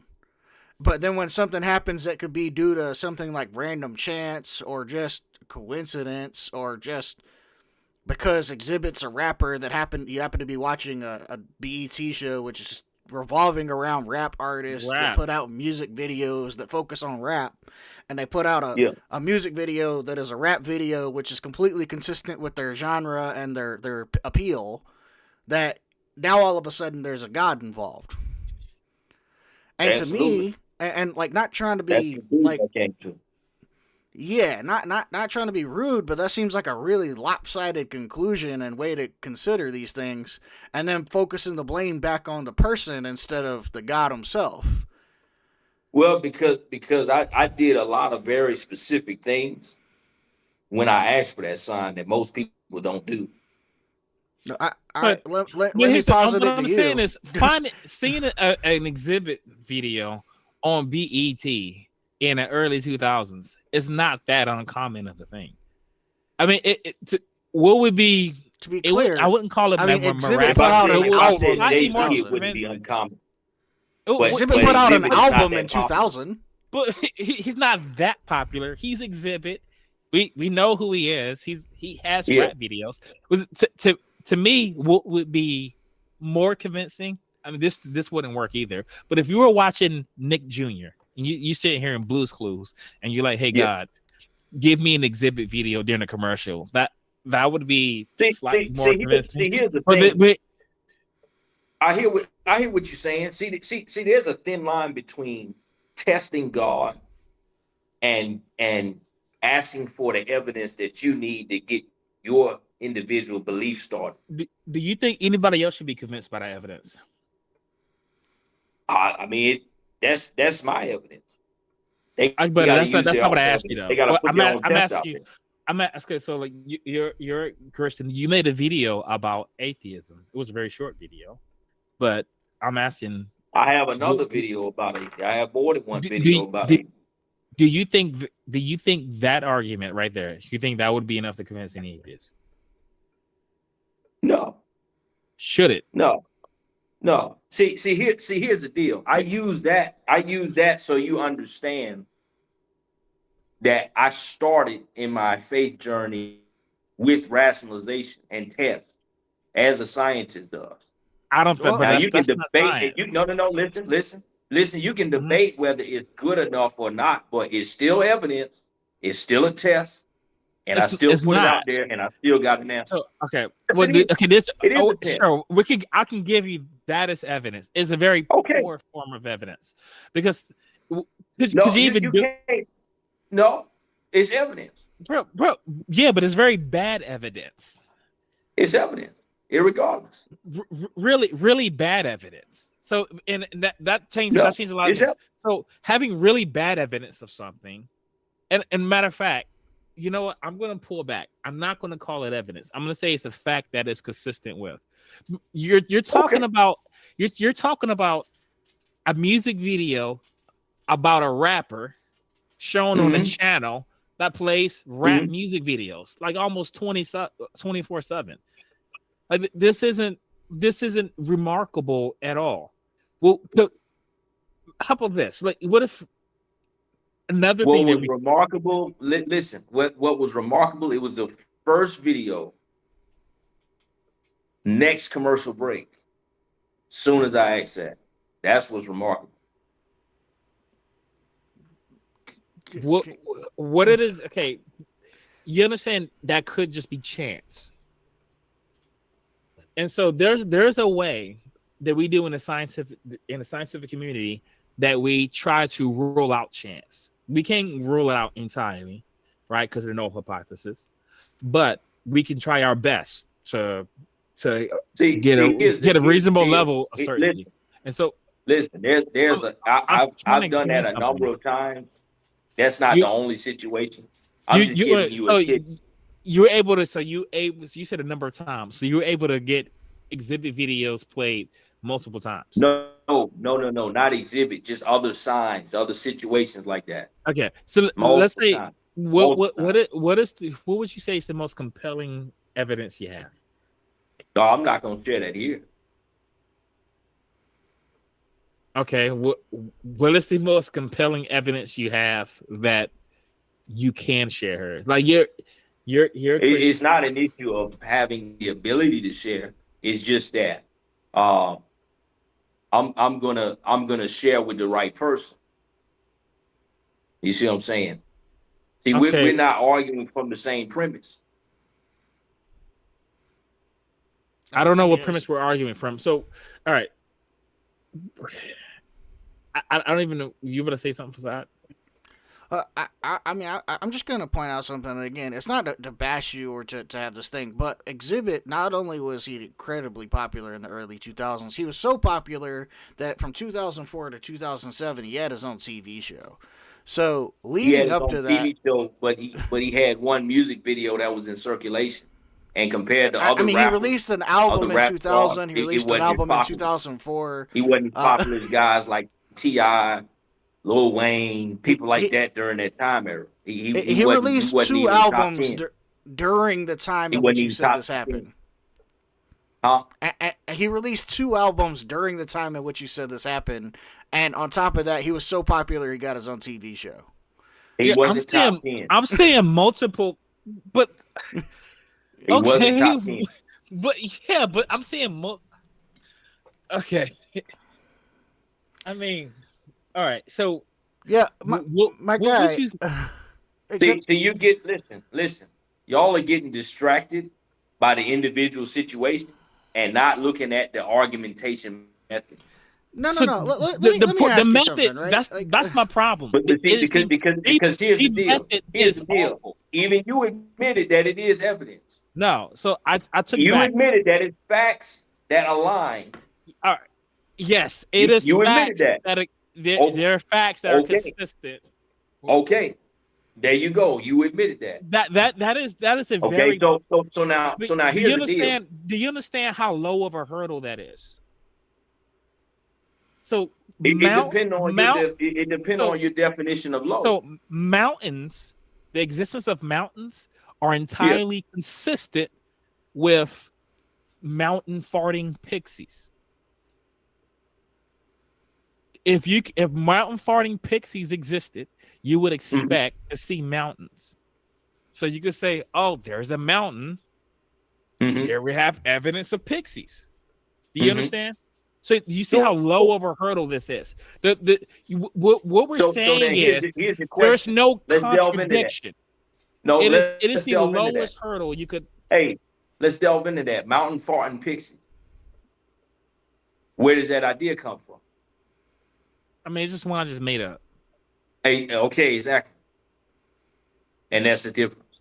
But then when something happens that could be due to something like random chance or just coincidence or just because Exhibit's a rapper you happen to be watching a BET show which is revolving around rap artists that Rap. put out music videos that focus on rap, and they put out Yeah. a music video that is a rap video which is completely consistent with their genre and their appeal, that now all of a sudden there's a god involved. And to Absolutely. me, and like not trying to That's be the conclusion like, I came to. yeah, not trying to be rude, but that seems like a really lopsided conclusion and way to consider these things, and then focusing the blame back on the person instead of the God himself. Well, because I did a lot of very specific things when I asked for that sign that most people don't do. No, But let me here's the, posit what it to I'm saying you. is seeing an exhibit video on BET in the early 2000s is not that uncommon of a thing. I mean, what would be To be it would I clear, wouldn't call it I mean, Exhibit If put I miraculous. out said an It if I would said album in slightly more JC, it 2000. wouldn't be convincing. uncommon. What, Exhibit But put out an Exhibit is not album in that popular. 2000. but he's not that popular. He's Exhibit. We know who he is. He has Yeah. rap videos. But to me, what would be more convincing? I mean, this wouldn't work either. But if you were watching Nick Jr. and you sit here in Blue's Clues and you're like, "Hey Yeah. God, give me an Exhibit video during a commercial," that would be slightly more convincing. Here's the But, thing. but I hear what you're saying. See, there's a thin line between testing God and asking for the evidence that you need to get your individual belief started. do you think anybody else should be convinced by that evidence? I mean, that's my evidence. They But got to that's use not their what own I asked you evidence. They though. got to Well, put their own I'm test asking out you. there. I'm asking. So like you're a Christian. You made a video about atheism. It was a very short video, but I'm asking. I have another Do, video about it. I have more than one do, video about do, it. do you think that argument right there? Do you think that would be enough to convince any atheist? No, Should it? no. Here's the deal. I use that so you understand that I started in my faith journey with rationalization and tests, as a scientist does. I don't. Well, But Now you can that's not debate it. science. No. Listen. You can Mhm. debate whether it's good enough or not, but it's still evidence. It's still a test, and I still It's put it not. out there, and I still got an answer. Oh, okay. Yes, Well, it is. okay. This. It is Oh, a test. sure. I can give you that as evidence. It's a very Okay. poor form of evidence because No, you even you do. can't. No, it's evidence. Bro, yeah, but it's very bad evidence. It's evidence, irregardless. Really bad evidence. So, and that changed No, a lot of it's things. So, having really bad evidence of something, and matter of fact, you know what? I'm going to pull back. I'm not going to call it evidence. I'm going to say it's a fact that is consistent with. You're talking Okay. about you're talking about a music video about a rapper shown on a Mm-hmm. channel that plays rap Mm-hmm. music videos like almost 24/7. Like this isn't remarkable at all. Well, how about this? Like, what if another What thing that was we remarkable? Listen, what was remarkable? It was the first video. Next commercial break. Soon as I asked that, that's what's remarkable. what what it is? Okay, you understand that could just be chance. And so there's a way that we do in the scientific community that we try to rule out chance. We can't rule it out entirely, right? Because there's no hypothesis, but we can try our best to See, get a here's the reasonable deal. level of certainty. And so Listen. I'm, I'm trying to I've done explain that a something to number you. of times. That's not You the only situation. you I'm just you giving you a so tip. you were able to you said a number of times, so you were able to get exhibit videos played multiple times. No, not exhibit, just other signs, other situations like that. Okay, so let's Multiple say times. Multiple times. what would you say is the most compelling evidence you have? No, I'm not gonna share that here. Okay, what is the most compelling evidence you have that you can share her? Like you're a Christian. It's not an issue of having the ability to share. It's just that uh, I'm gonna share with the right person. You see what I'm saying? See, we're Okay, not arguing from the same premise. I don't I know what guess. premise we're arguing from. So, all right, I don't even know. You want to say something for that? I'm just going to point out something. And again, it's not to bash you or to have this thing, but Exhibit, not only was he incredibly popular in the early 2000s, he was so popular that from 2004 to 2007, he had his own TV show. So He had leading his up own to that, TV show, but he had one music video that was in circulation. And compared to I other mean, he rappers, released an other album in rap stars, 2000. He it released an wasn't as album in popular. 2004. He wasn't as Uh, popular as guys like T.I., Lil Wayne, he, people like he that during that time era. he He released wasn't two even top albums 10. during the time He in wasn't which you even said top this 10. happened. Huh? He released two albums during the time in which you said this happened, and on top of that, he was so popular he got his own TV show. He Yeah, wasn't top 10. I'm saying multiple, but He wasn't okay, top 10. but yeah, but I'm saying okay. I mean, all right. So Yeah, my what would guy. you? See, you get, listen. Y'all are getting distracted by the individual situation and not looking at the argumentation method. No, no, So no. the Let me the ask you method something, right? that's my problem. But see, It is because here's the the deal. method Here's is the deal. awful. Even you admitted that it is evidence. No, so I took You back. admitted that it's facts that align. All right. Yes, it is You admitted facts that. that Oh, there are facts that are okay. consistent. Okay. There you go. You admitted that. That is a Okay. very. So now Do here's you the deal. understand? Do you understand how low of a hurdle that is? So It depends on it depends so on your definition of low. so mountains, the existence of mountains are entirely consistent with mountain farting pixies. If mountain farting pixies existed, you would expect to see mountains. So you could say, "Oh, there's a mountain. Mhm. Here we have evidence of pixies." Do you Mhm. understand? So you see So- how low of a hurdle this is. What we're So saying then is here's the there's question. no Let's delve into that. contradiction. No, It let's is the delve into that. lowest hurdle you could. Hey, let's delve into that. Mountain farting pixie. Where does that idea come from? I mean, it's just one I just made up. Hey, okay, exactly. And that's the difference.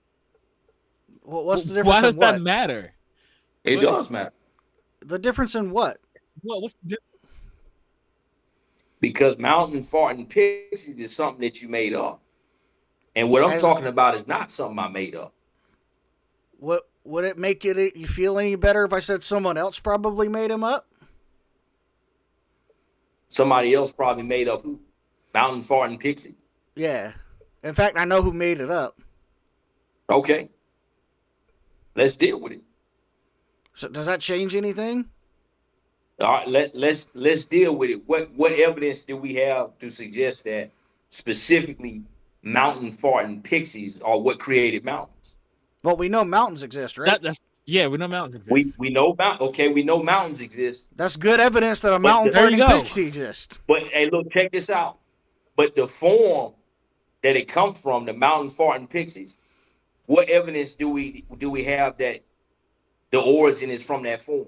Well, what's the difference? Why does in what? that matter? It What- does matter. The difference in what? What's the difference? Because mountain farting pixies is something that you made up. And what I'm As talking about is not something I made up. what would it make you feel any better if I said someone else probably made him up? Somebody else probably made up who? Mountain Farting Pixies. Yeah. In fact, I know who made it up. Okay. Let's deal with it. So does that change anything? All right, let's deal with it. What evidence do we have to suggest that specifically mountain farting pixies are what created mountains? Well, we know mountains exist, right? Yeah, we know mountains exist. We know we know mountains exist. That's good evidence that a mountain there you farting go. pixie exists. But hey, look, check this out. But the form that it comes from, the mountain farting pixies, what evidence do we have that the origin is from that form?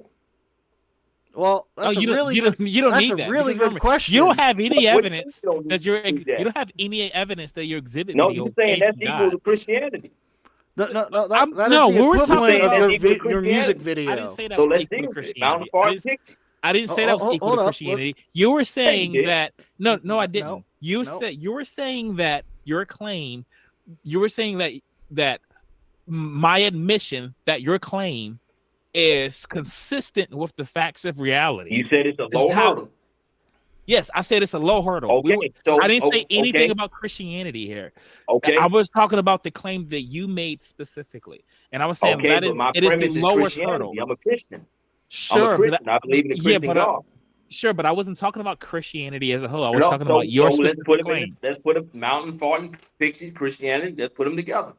Well, that's you don't need that. Really good question. You don't have any evidence you that you don't have any evidence that your exhibit No, video you're saying came that's from equal God. to Christianity. That is no, the we were talking equivalent about- of your music video. I didn't say that So was let's equal deal to with it. Christianity. Mountain farting pixies. I didn't say that was equal Hold to up. Christianity. You were saying did. that no, I didn't. You no. were saying that your claim. You were saying that my admission that your claim is consistent with the facts of reality. You said it's a low hurdle. Yes, I said it's a low hurdle. Okay, so I didn't say anything okay. about Christianity here. Okay. I was talking about the claim that you made specifically, and I was saying Okay, that but my it is the premise is lowest Christianity. hurdle. I'm a Christian. Sure, I'm a Christian. I believe in the Christian God. Sure, but I wasn't talking about Christianity as a whole. I was No, talking about your let's specific put claim. let's put a mountain farting pixies, Christianity. Let's put them together.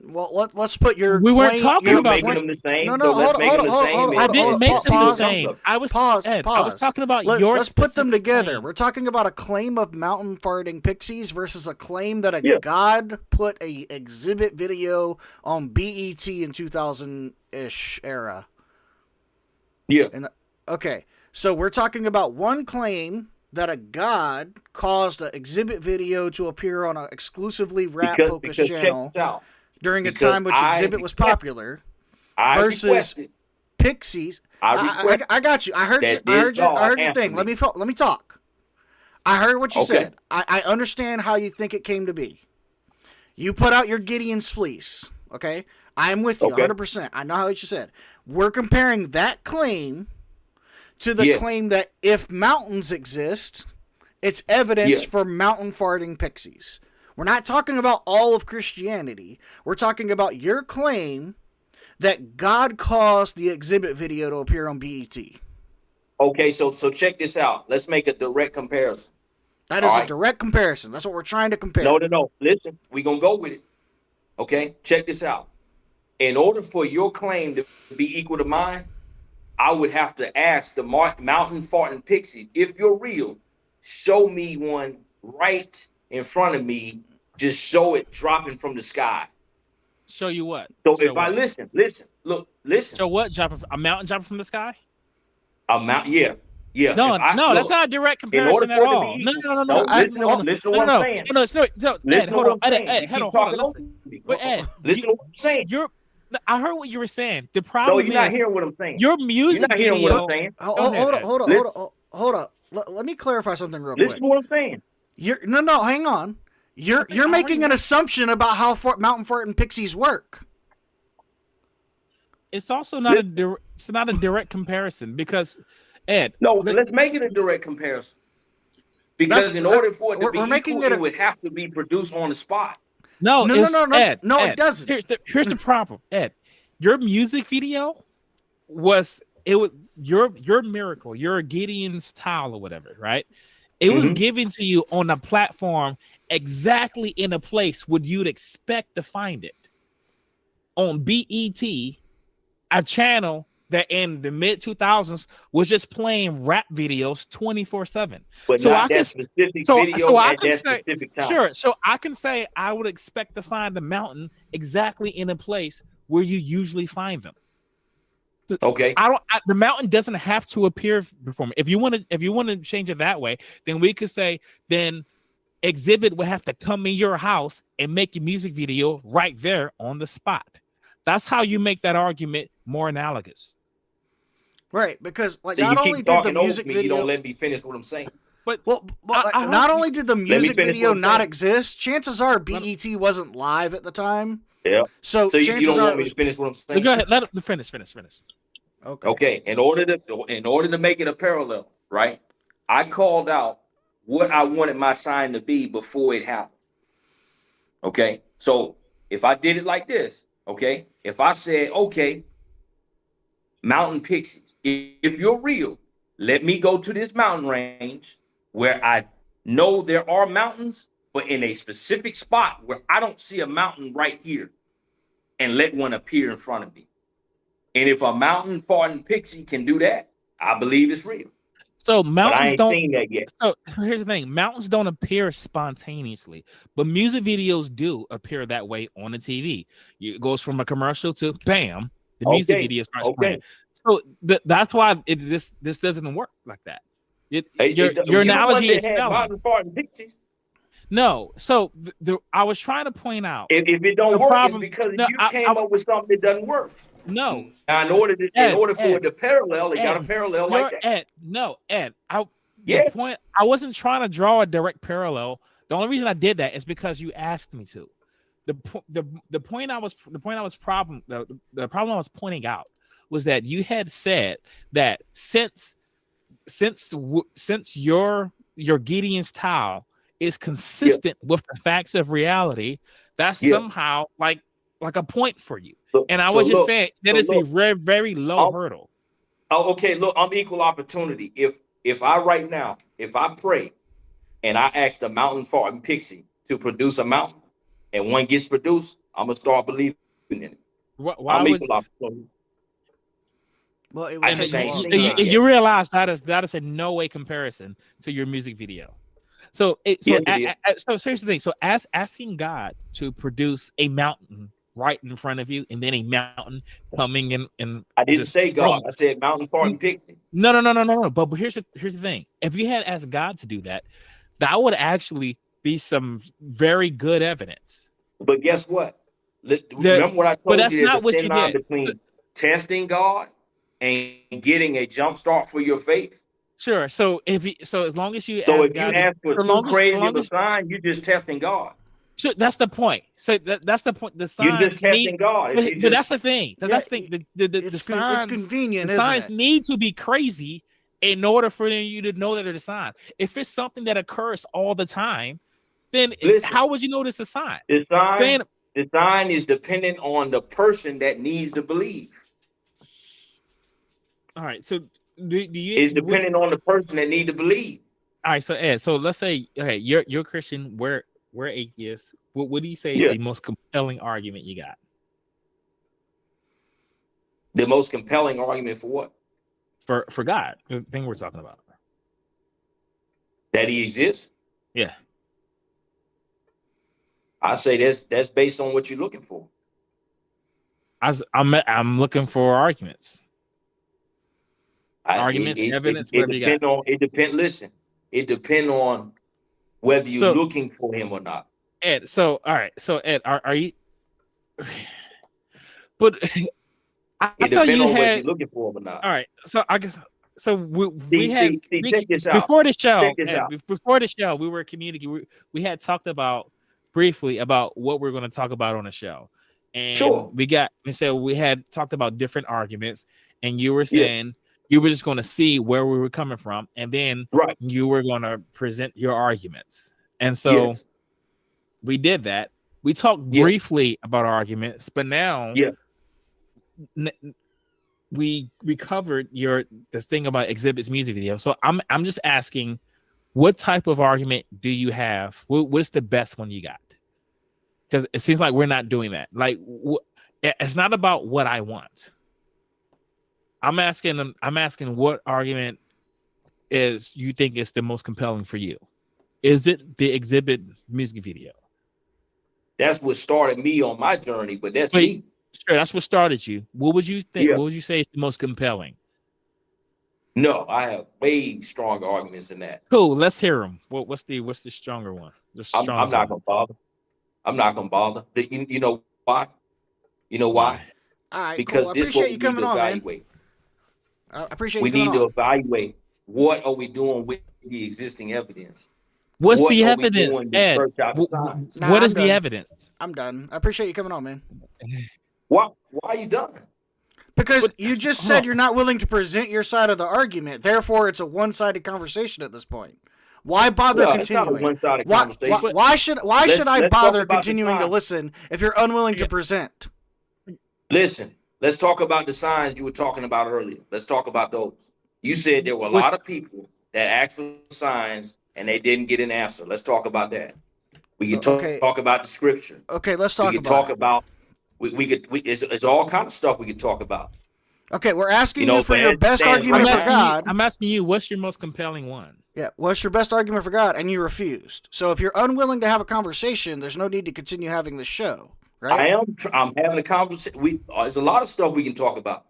Well, let's put your. We weren't claim, talking your about making them the same. No, so let's make them the same. I didn't make them the pause. same. I was Pause. Ed, I was talking about Let's put them specific together. claim. We're talking about a claim of mountain farting pixies versus a claim that god put a exhibit video on BET in 2000-ish era. Yeah. Okay, so we're talking about one claim that a god caused an exhibit video to appear on an exclusively rap-focused channel during a time which exhibit was popular, versus pixies. I got you. I heard your thing. Let me talk. I heard what you said. I understand how you think it came to be. You put out your Gideon's fleece. Okay, I am with you 100%. I know how you said. We're comparing that claim to the claim that if mountains exist, it's evidence for mountain farting pixies. We're not talking about all of Christianity. We're talking about your claim that God caused the exhibit video to appear on BET. Okay, so check this out. Let's make a direct comparison. That is a direct comparison. That's what we're trying to compare. No. Listen, we're going to go with it. Okay, check this out. In order for your claim to be equal to mine, I would have to ask the mountain farting pixies, if you're real, show me one right in front of me. Just show it dropping from the sky. Show you what? So if I listen. Show what? A mountain dropping from the sky? A mountain, yeah. No, that's not a direct comparison at all. No. Listen to what I'm saying. Ed, hold on. Ed, hold on. Listen. Wait, Ed, listen to what I'm saying. I heard what you were saying. The problem you're not hearing what I'm saying. Your music you're not video. Hearing what I'm saying. Hold up. Let me clarify something real quick. Listen to what I'm saying. Hang on. You're making an assumption about how mountain farting pixies work. It's also not a direct comparison because Ed. No, let's make it a direct comparison. Because in order for it to be equal, it would have to be produced on the spot. No, Ed, it doesn't. Here's the problem, Ed. Your music video was your miracle, your Gideon's tile or whatever, right? It was given to you on a platform exactly in a place where you'd expect to find it. On BET, a channel that in the mid 2000s was just playing rap videos 24/7. But so not I that can, specific so, video so I at can that say, specific time. Sure. So I can say I would expect to find the mountain exactly in a place where you usually find them. Okay. The mountain doesn't have to appear before me. If you want to change it that way, then we could say then exhibit would have to come in your house and make your music video right there on the spot. That's how you make that argument more analogous. Right, because So not you only keep did the talking over music me, video, you don't let me finish what I'm saying. But Well, I not don't. only did the Let me music finish video what I'm not saying. exist, chances are BET wasn't live at the time. Yeah. So So you chances don't are want it me was to finish what I'm saying? Go ahead. Let it finish. okay. Okay. In order to make it a parallel, right? I called out what I wanted my sign to be before it happened. Okay. So if I did it like this, okay, if I said, okay, mountain pixies, if you're real, let me go to this mountain range where I know there are mountains, but in a specific spot where I don't see a mountain right here, and let one appear in front of me. And if a mountain farting pixie can do that, I believe it's real. So But I mountains ain't don't. seen that yet. So here's the thing: mountains don't appear spontaneously, but music videos do appear that way on the TV. It goes from a commercial to bam, the music Okay. video starts Okay. playing. So that's why this doesn't work like that. Your You the one analogy that is had failing. mountain farting pixies. No, so I was trying to point out If it don't the work, it's problem. because No, you came up with something that doesn't work. no, Now, in Ed, order for Ed, it to parallel, it got to Ed, parallel you're like that. Ed. No, Ed. The Yes. point. I wasn't trying to draw a direct parallel. The only reason I did that is because you asked me to. The point I was the problem I was pointing out was that you had said that since your Gideon's tile is consistent with the facts of reality, that's Yeah. somehow like a point for you. So, And I so was just look, saying that so it's a look, very, very low hurdle. oh, okay, look, I'm equal opportunity. If I right now, if I pray and I ask the mountain farting pixie to produce a mountain and one gets produced, I'm gonna start believing in it. Why I'm would equal opportunity. Well, it I would so just take a ain't long seen that time. yet. you realize that is a no way comparison to your music video. So Yes, it is. so here's the thing. So asking God to produce a mountain right in front of you, and then a mountain coming in and I didn't just say God. I said mountain farting pixie. no. But here's the thing. If you had asked God to do that, that would actually be some very good evidence. But guess what? Remember what I But told that's you? There's a not what thin you line did. between testing God and getting a jump start for your faith. Sure. So so as long as you So ask if you God, ask for so too long crazy of a as sign, you're just testing God. sure, that's the point. So that's the point. The You're just signs need, testing God. If you but just that's the thing. Yeah, That's the thing. The it's signs, convenient, the isn't signs it? need to be crazy in order for you to know that they're a sign. If it's something that occurs all the time, then listen, how would you know it's a sign? the Saying, sign is dependent on the person that needs to believe. all right. So do you? It's dependent on the person that need to believe. All right. So Ed, so let's say, okay, you're Christian. We're atheists. What do you say is Yeah. the most compelling argument you got The most compelling argument for what? for God? The thing we're talking about. That he exists. Yeah. I say that's based on what you're looking for. I'm looking for arguments. Arguments, It evidence, whatever you got. depend on it depend. Listen, it depend on whether you're So looking for him or not. Ed, so all right, so Ed, are you? But I It thought depends you on whether had. you're looking for him or not. All right, so I guess so. We had Check this out. before the show. Check this Ed, out. before the show, we were communicating. We had talked about briefly about what we're going to talk about on the show, and Sure. we had talked about different arguments, and you were Yeah. saying you were just going to see where we were coming from, and then Right. you were going to present your arguments, and so. Yes. We did that. We talked briefly about arguments, but now we covered the thing about Exhibit's music video. So I'm just asking, what type of argument do you have? What's the best one you got? Because it seems like we're not doing that. Like it's not about what I want. I'm asking what argument is you think is the most compelling for you? Is it the Exhibit music video? That's what started me on my journey, but that's me. Sure, that's what started you. What would you think? Yeah. What would you say is the most compelling? No, I have way stronger arguments than that. Cool. Let's hear them. What's the stronger one? I'm not gonna bother. I'm not gonna bother. You know why? You know why? All right, Because cool. I this is appreciate what we you need coming to on, man. evaluate. I appreciate We you coming need to on. evaluate what are we doing with the existing evidence. What's What the are we evidence, doing to Ed? search out the signs? Nah, What I'm is the done. evidence? I'm done. I appreciate you coming on, man. Why are you done? Because But- you just hold said on. you're not willing to present your side of the argument. Therefore, it's a one-sided conversation at this point. Why bother Well, it's not a continuing? one-sided Why, conversation. why should I Let's talk bother about the continuing to signs. listen if you're unwilling to Yeah. present? Listen, let's talk about the signs you were talking about earlier. Let's talk about those. You said there were a Which- lot of people that asked for signs and they didn't get an answer. Let's talk about that. We can Okay. talk about the scripture. Okay, let's We talk can about talk it. about it's all kind of stuff we could talk about. Okay, we're asking You know, you for but your as it best stands argument right for now- God. I'm asking you, what's your most compelling one? Yeah, what's your best argument for God? And you refused. So if you're unwilling to have a conversation, there's no need to continue having this show, right? I'm having a conversation. There's a lot of stuff we can talk about.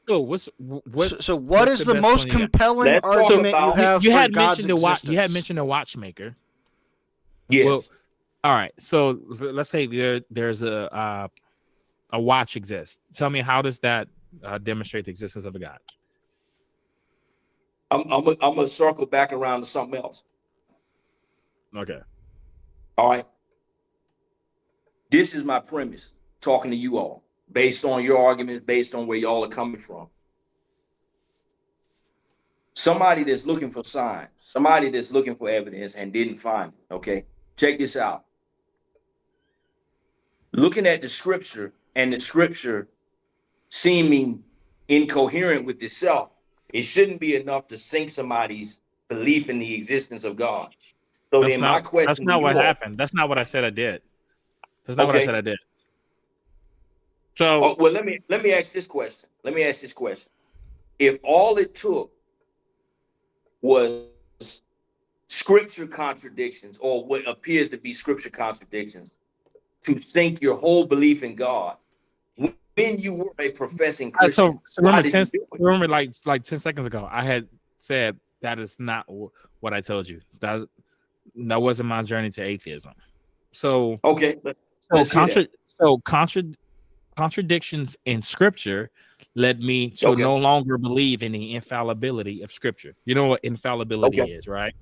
Oh, what's So what is the best most one you got? compelling Let's talk argument you about- have You for had God's mentioned existence? you had mentioned a watchmaker. Yes. Well, all right. So let's say there's a watch exists. Tell me, how does that demonstrate the existence of a God? I'm gonna circle back around to something else. Okay. All right. This is my premise, talking to you all, based on your arguments, based on where y'all are coming from. Somebody that's looking for signs, somebody that's looking for evidence and didn't find it. Okay. Check this out. Looking at the scripture and the scripture seeming incoherent with itself, it shouldn't be enough to sink somebody's belief in the existence of God. So That's then my not, question that's to not you what all- happened. That's not what I said I did. That's not what I Okay. said I did. So Oh, well, let me ask this question. Let me ask this question. If all it took was scripture contradictions, or what appears to be scripture contradictions, to sink your whole belief in God, when you were a professing Christian, so why remember, did you do it? remember like 10 seconds ago, I had said that is not what I told you. That wasn't my journey to atheism. So Okay, let's hear that. Contradictions in scripture led me to Okay. no longer believe in the infallibility of scripture. You know what infallibility Okay. is, right?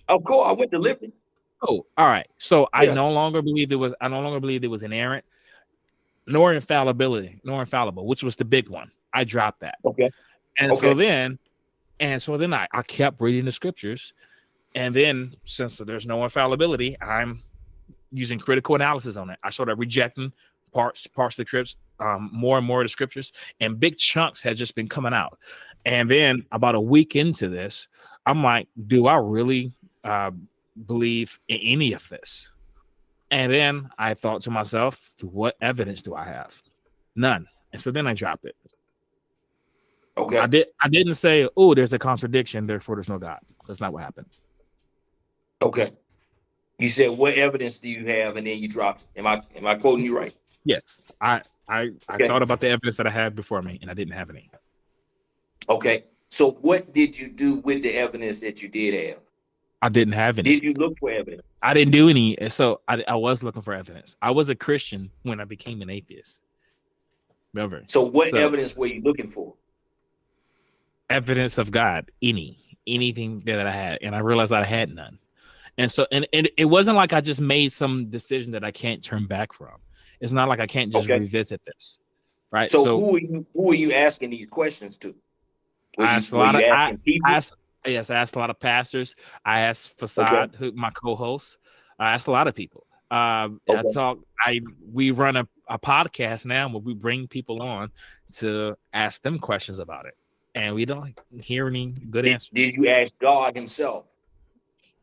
Of course, I went to liberty. Oh, all right. So I Yeah. no longer believed it was inerrant, nor infallible, which was the big one. I dropped that. Okay. And so then I kept reading the scriptures. And then since there's no infallibility, I'm using critical analysis on it. I started rejecting parts of the scripts, more and more of the scriptures, and big chunks had just been coming out. And then about a week into this, I'm like, do I really believe in any of this? And then I thought to myself, what evidence do I have? None. And so then I dropped it. Okay. I didn't say, oh, there's a contradiction, therefore there's no God. That's not what happened. Okay. You said, what evidence do you have? And then you dropped it. Am I quoting you right? Yes. I Okay. thought about the evidence that I had before me, and I didn't have any. Okay. So what did you do with the evidence that you did have? I didn't have any. Did you look for evidence? I didn't do any. So I was looking for evidence. I was a Christian when I became an atheist. Remember? So what So- evidence were you looking for? Evidence of God, anything that I had, and I realized I had none. And so, and it wasn't like I just made some decision that I can't turn back from. It's not like I can't just Okay. revisit this, right? So who are you asking these questions to? Were I you, asked a were lot you of asking people? I asked a lot of pastors. I asked Facade, my co-host. I asked a lot of people. We run a podcast now where we bring people on to ask them questions about it, and we don't hear any good answers. Did you ask God himself?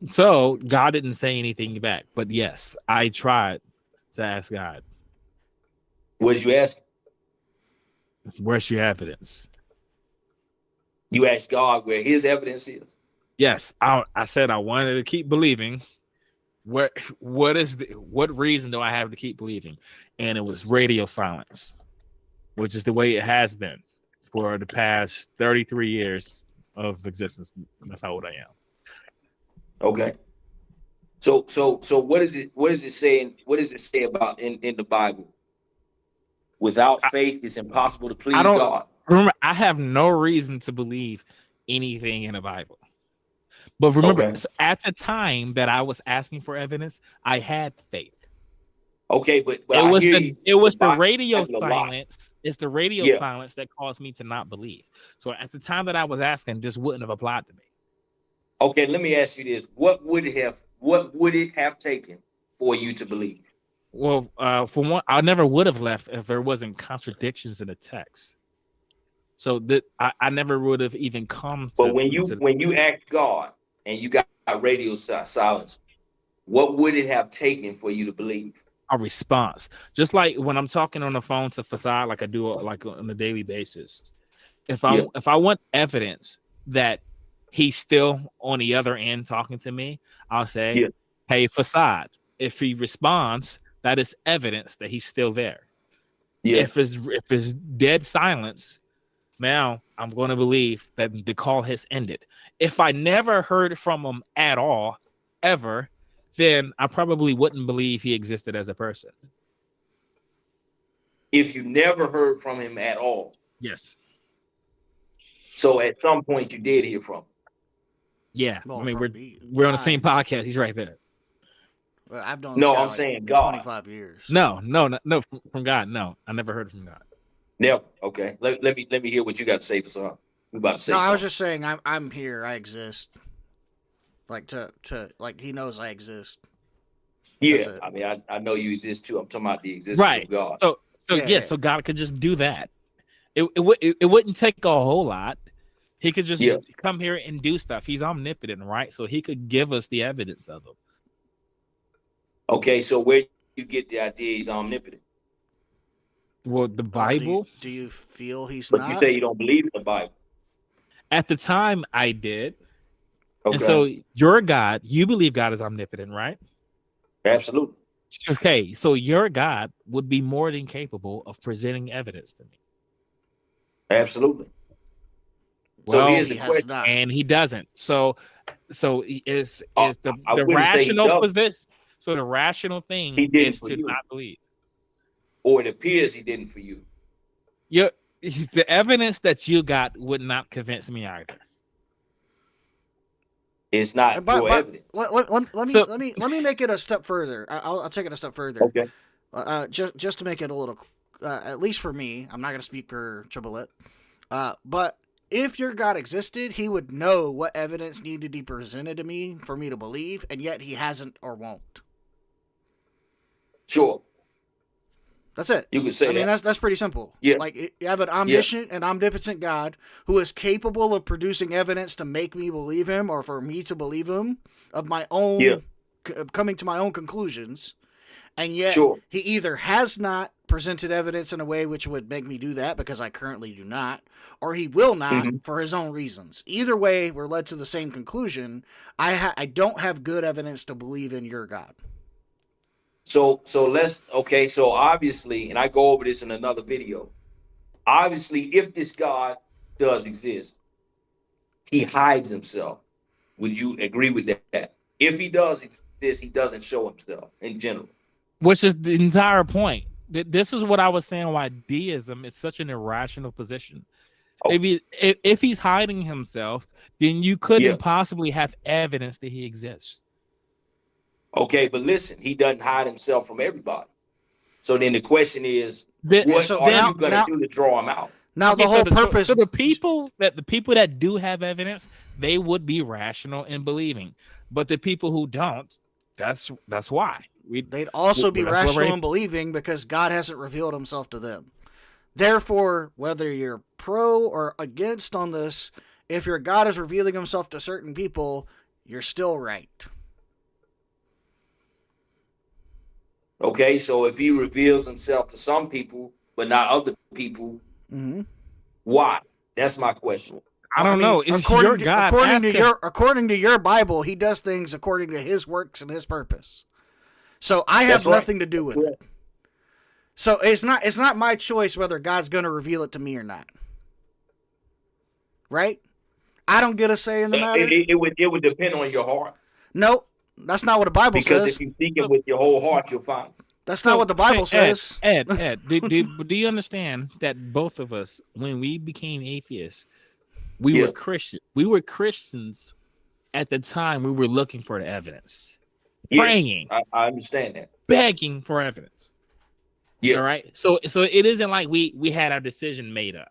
So God didn't say anything back, but yes, I tried to ask God, What did you ask? where's your evidence? You asked God where his evidence is. Yes, I said I wanted to keep believing. What reason do I have to keep believing? And it was radio silence, which is the way it has been for the past 33 years of existence. That's how old I am. Okay. So what is it saying? What does it say about in the Bible? Without faith, it's impossible to please God. Remember, I have no reason to believe anything in the Bible. But remember, Okay. so at the time that I was asking for evidence, I had faith. Okay, but It I was hear the you. it was the Bible radio has a lot. silence. It's the radio Yeah. silence that caused me to not believe. So at the time that I was asking, this wouldn't have applied to me. Okay, let me ask you this: what would it have taken for you to believe? Well, for one, I never would have left if there wasn't contradictions in the text. So that I never would have even come But to when you ask God and you got radio silence, what would it have taken for you to believe? a response. Just like when I'm talking on the phone to Facade, like I do like on a daily basis. If Yeah. I want evidence that he's still on the other end talking to me, I'll say, Yeah. "Hey, Facade." If he responds, that is evidence that he's still there. Yeah. If it's dead silence, now I'm going to believe that the call has ended. If I never heard from him at all, ever, then I probably wouldn't believe he existed as a person. If you never heard from him at all, Yes. so at some point you did hear from him. Yeah. Well, I mean, from we're on the same podcast. He's right there. Well, I've known this No, guy I'm like saying God. 25 years. No, from God. No, I never heard from God. Never. Okay. Let me hear what you got to say for some. We about to say No, something. I was just saying I'm here. I exist. Like to like he knows I exist. That's Yeah. it. I mean, I know you exist too. I'm talking about the existence Right. of God. So Yeah. so God could just do that. It wouldn't take a whole lot. He could just Yeah. come here and do stuff. He's omnipotent, right? So he could give us the evidence of him. Okay. So where you get the idea he's omnipotent? Well, the Bible. Do you feel he's But not? you say you don't believe in the Bible. At the time, I did. Okay. And so your God, you believe God is omnipotent, right? Absolutely. Okay, so your God would be more than capable of presenting evidence to me. Absolutely. Well, so here's he the has question. not. And he doesn't. So is I the wouldn't say rational he doesn't. position? So the rational He thing didn't is for to you. not believe. Or it appears he didn't for you. The evidence that you got would not convince me either. It's not your evidence. Let me make it a step further. I'll take it a step further. Okay. Just to make it a little, at least for me, I'm not going to speak for Triple but if your God existed, he would know what evidence needed to be presented to me for me to believe, and yet he hasn't or won't. Sure. That's it. You could say I mean, that. that's pretty simple. Yeah. Like, you have an omniscient and omnipotent God who is capable of producing evidence to make me believe him or for me to believe him of my own, coming to my own conclusions. And yet, he either has not presented evidence in a way which would make me do that because I currently do not, or he will not for his own reasons. Either way, we're led to the same conclusion. I don't have good evidence to believe in your God. So so obviously, and I go over this in another video. Obviously, if this God does exist, he hides himself. Would you agree with that? If he does exist, he doesn't show himself in general. Which is the entire point. This is what I was saying why deism is such an irrational position. Oh. If he's hiding himself, then you couldn't possibly have evidence that he exists. Okay, but listen, he doesn't hide himself from everybody. So then the question is, what are you going to do to draw him out? Now the whole purpose. So the people that do have evidence, they would be rational in believing, but the people who don't, that's why they'd also be rational in believing because God hasn't revealed himself to them. Therefore, whether you're pro or against on this, if your God is revealing himself to certain people, you're still right. Okay, so if he reveals himself to some people, but not other people, why? That's my question. I don't know. It's your God. According to your Bible, he does things according to his works and his purpose. So I have nothing to do with it. So it's not my choice whether God's going to reveal it to me or not. Right? I don't get a say in the matter. It would depend on your heart. No, that's not what the Bible says. Because if you seek it with your whole heart, you'll find it. That's not what the Bible says. Ed, do you understand that both of us, when we became atheists, we were Christian. We were Christians at the time we were looking for the evidence, Yes, praying, I understand that. begging for evidence. Yeah, All right. So it isn't like we had our decision made up.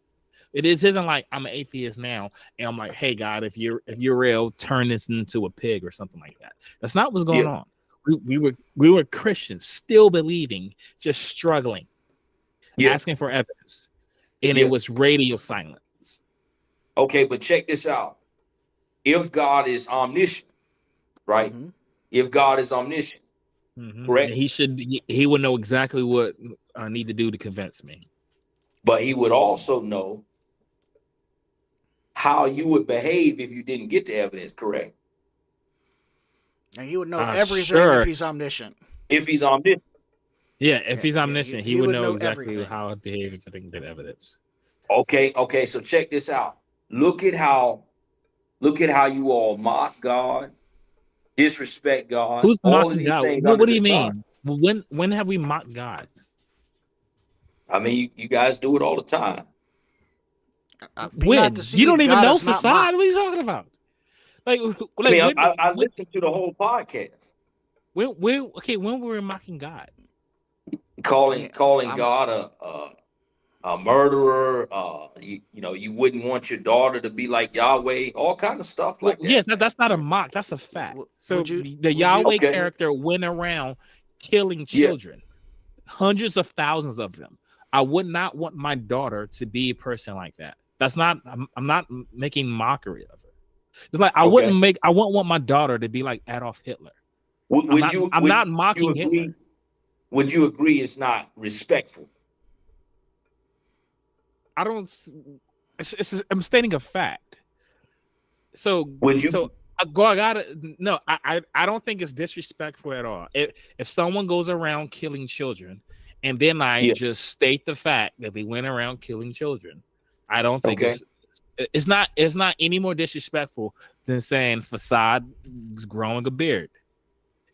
Isn't like I'm an atheist now and I'm like, hey God, if you're real, turn this into a pig or something like that. That's not what's going yeah, on. We were Christians, still believing, just struggling, yeah, asking for evidence, and it yeah. was radio silence. Okay, but check this out. If God is omniscient, right? Mm-hmm. If God is omniscient, Mm-hmm. correct? He would know exactly what I need to do to convince me. But he would also know how you would behave if you didn't get the evidence, correct? And he would know everything if Sure. he's omniscient. If he's omniscient. Yeah, if Yeah, he's yeah, omniscient, he he would would know know exactly everything. how I'd behave if I didn't get evidence. Okay, so check this out. Look at how you all mock God, disrespect God, Who's all of mocking these God? things What under do the you sun. mean? When have we mocked God? I mean, you guys do it all the time. Be not When? You don't deceived, even God know is not facade. What are you I mocked. talking about? Like mean, when I listened to the whole podcast, when were we mocking God? I mean, calling I'm God a murderer. You wouldn't want your daughter to be like Yahweh. All kind of stuff Well, like yes, that. that's not a mock, that's a fact. So would you the would you Yahweh Okay. character went around killing Yeah. children, hundreds of thousands of them. I would not want my daughter to be a person like that. That's not I'm not making mockery of her. It's like I Okay. wouldn't want my daughter to be like Adolf Hitler. I'm Would not you mocking Hitler. agree? Would you agree it's not respectful? I don't. I'm stating a fact. So Would you? so I gotta no. I don't think it's disrespectful at all. If someone goes around killing children, and then I Yeah. just state the fact that they went around killing children, I don't think Okay. it's not any more disrespectful than saying facade is growing a beard.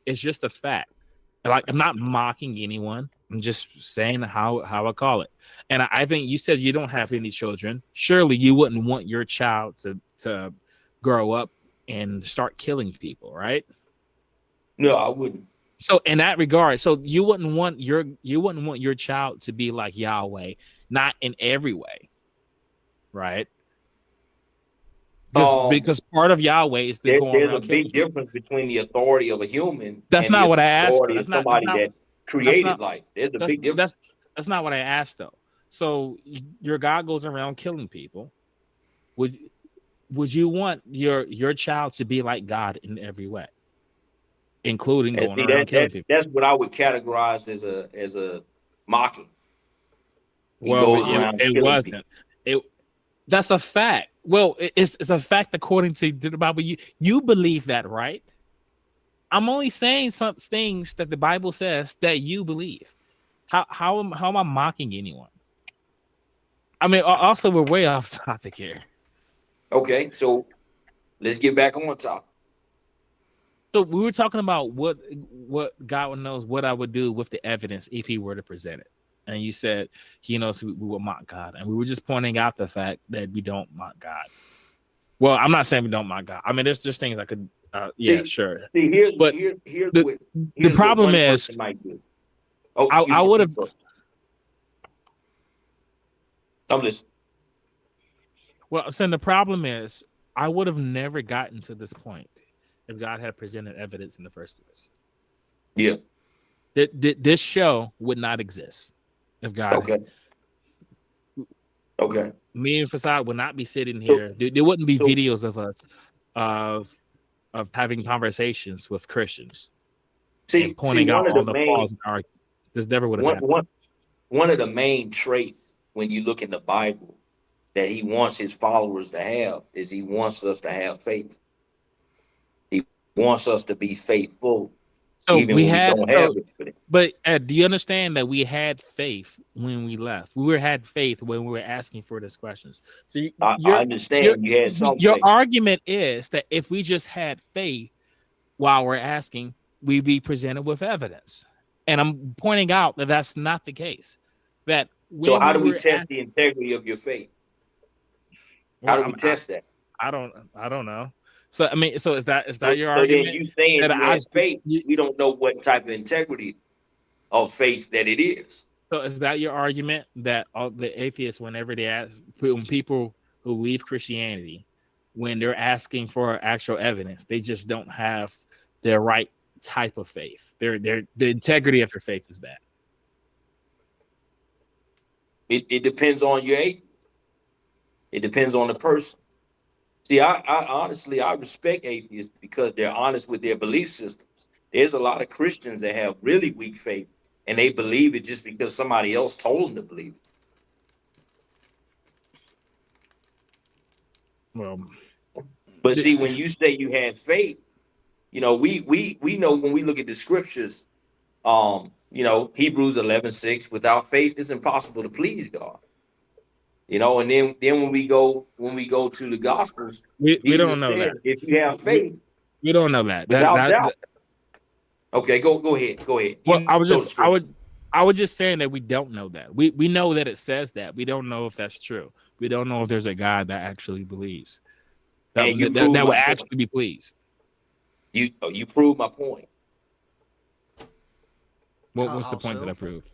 It's just a fact. Like I'm not mocking anyone. I'm just saying how I call it. And I think you said you don't have any children. Surely you wouldn't want your child to grow up and start killing people, right? No, I wouldn't. So in that regard, so you wouldn't want your child to be like Yahweh, not in every way, right? Because part of Yahweh is to go There's a around killing big people. difference between the authority of a human That's and not the what I asked. authority of somebody that That's created not life. There's a that's big difference. that's not what I asked though. So your God goes around killing people. Would you want your child to be like God in every way, including And going see around killing people? that's what I would categorize as a mocking. He Well, goes um around it killing people. wasn't. It That's a fact. Well, it's a fact according to the Bible. You believe that, right? I'm only saying some things that the Bible says that you believe. How am I mocking anyone? I mean, also we're way off topic here. Okay, so let's get back on top. So we were talking about what God knows what I would do with the evidence if He were to present it, and you said He knows we will mock God, and we were just pointing out the fact that we don't mock God. Well, I'm not saying we don't mock God. I mean, there's just things I could, sure. See, But here's the what problem one is, person might do. Oh, I would have. I'm listening. Well, so the problem is, I would have never gotten to this point if God had presented evidence in the first place. Yeah. This show would not exist if God. Okay. Okay. Me and Fasad would not be sitting here. There wouldn't be videos of us of having conversations with Christians. And pointing out all the flaws in our. This never would have happened. One of the main traits when you look in the Bible that He wants His followers to have is He wants us to have faith. He wants us to be faithful. So even we when had, we don't have it. But do you understand that we had faith when we left? We had faith when we were asking for these questions. So I understand you had some your faith. argument is that if we just had faith while we're asking, we'd be presented with evidence. And I'm pointing out that that's not the case. That so how do we test the integrity of your faith? How do we test that? I don't know. So I mean, so is that your So then argument you saying that you I have faith, we don't know what type of integrity of faith that it is. so is that your argument that all the atheists, whenever they ask, when people who leave Christianity, when they're asking for actual evidence, they just don't have the right type of faith. The integrity of their faith is bad. It depends on your atheist. It depends on the person. See, I honestly I respect atheists because they're honest with their belief systems. There's a lot of Christians that have really weak faith and they believe it just because somebody else told them to believe it. Well, But see, when you say you have faith, you know, we know when we look at the scriptures, you know, Hebrews 11:6, without faith, it's impossible to please God. You know, and then when we go to the Gospels, we Jesus don't know said, that. if you have faith We don't know that. without doubt. Okay, go ahead. Well, You know the scripture. I was just saying that we don't know that. We know that it says that. We don't know if that's true. We don't know if there's a God that actually believes that And you that prove would my actually point. be pleased. You prove my point. What was the point that I proved?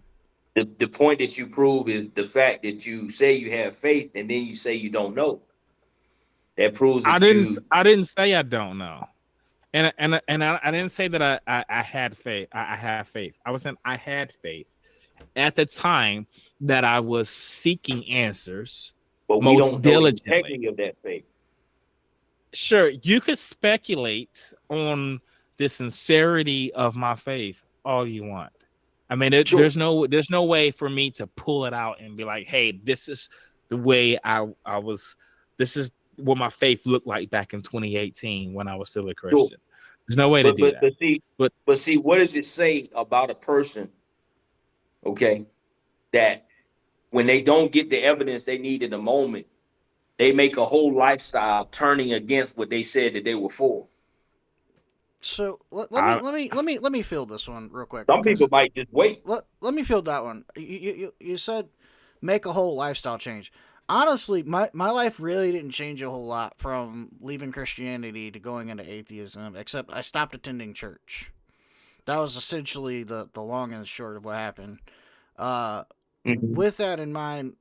The point that you prove is the fact that you say you have faith and then you say you don't know. That proves that I didn't say I don't know. And I didn't say that I had faith. I have faith. I was saying I had faith at the time that I was seeking answers but we most don't know the diligently. integrity of that faith. Sure, you could speculate on the sincerity of my faith all you want. I mean, Sure. there's no way for me to pull it out and be like, hey, this is the way I was. This is what my faith looked like back in 2018 when I was still a Christian. Sure. There's no way to do that. But see, what does it say about a person? Okay, that when they don't get the evidence they need in the moment, they make a whole lifestyle turning against what they said that they were for. So let me field this one real quick. Some people might just wait. Let me field that one. You said make a whole lifestyle change. Honestly, my life really didn't change a whole lot from leaving Christianity to going into atheism, except I stopped attending church. That was essentially the long and short of what happened. With that in mind,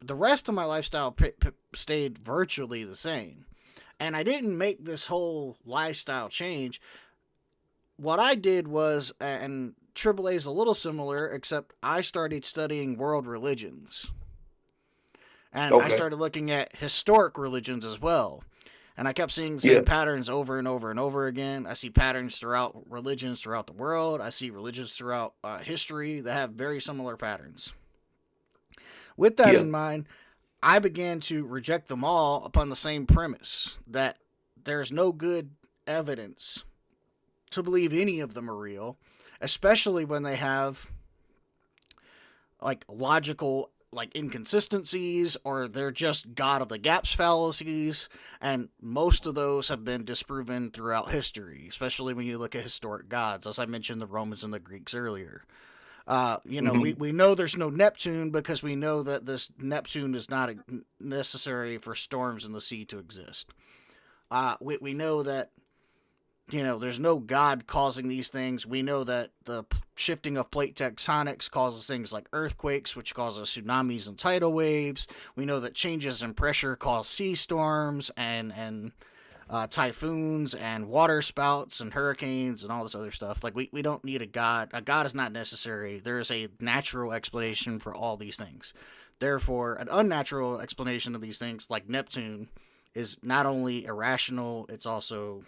the rest of my lifestyle stayed virtually the same. And I didn't make this whole lifestyle change. What I did was, and AAA is a little similar, except I started studying world religions. And I started looking at historic religions as well. And I kept seeing the same patterns over and over and over again. I see patterns throughout religions throughout the world. I see religions throughout history that have very similar patterns. With that in mind, I began to reject them all upon the same premise that there's no good evidence to believe any of them are real, especially when they have like logical inconsistencies, or they're just God of the gaps fallacies, and most of those have been disproven throughout history, especially when you look at historic gods, as I mentioned the Romans and the Greeks earlier. We know there's no Neptune because we know that this Neptune is not necessary for storms in the sea to exist. We know that there's no God causing these things. We know that the shifting of plate tectonics causes things like earthquakes, which causes tsunamis and tidal waves. We know that changes in pressure cause sea storms and typhoons and water spouts and hurricanes and all this other stuff. Like, we don't need a God. A God is not necessary. There is a natural explanation for all these things. Therefore, an unnatural explanation of these things, like Neptune, is not only irrational, it's also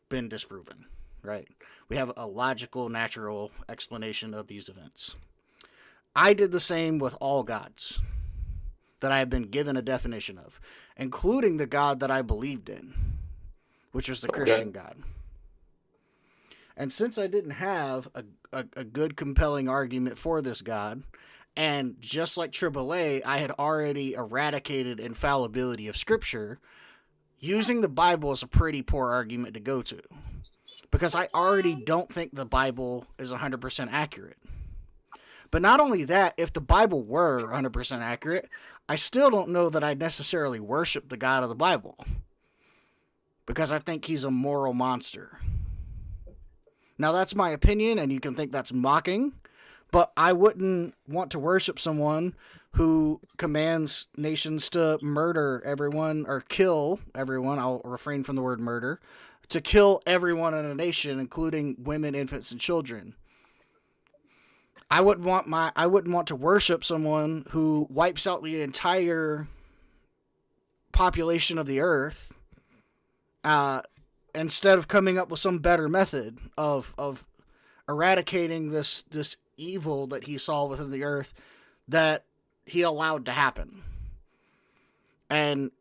been disproven, right? We have a logical, natural explanation of these events. I did the same with all gods that I have been given a definition of, including the God that I believed in, which was the Christian God. And since I didn't have a good, compelling argument for this God, and just like AAA, I had already eradicated infallibility of Scripture, using the Bible is a pretty poor argument to go to, because I already don't think the Bible is 100% accurate. But not only that, if the Bible were 100% accurate, I still don't know that I'd necessarily worship the God of the Bible, because I think he's a moral monster. Now, that's my opinion, and you can think that's mocking, but I wouldn't want to worship someone who commands nations to murder everyone or kill everyone. I'll refrain from the word murder. To kill everyone in a nation, including women, infants, and children. I wouldn't want to worship someone who wipes out the entire population of the earth, instead of coming up with some better method of eradicating this evil that he saw within the earth that he allowed to happen. And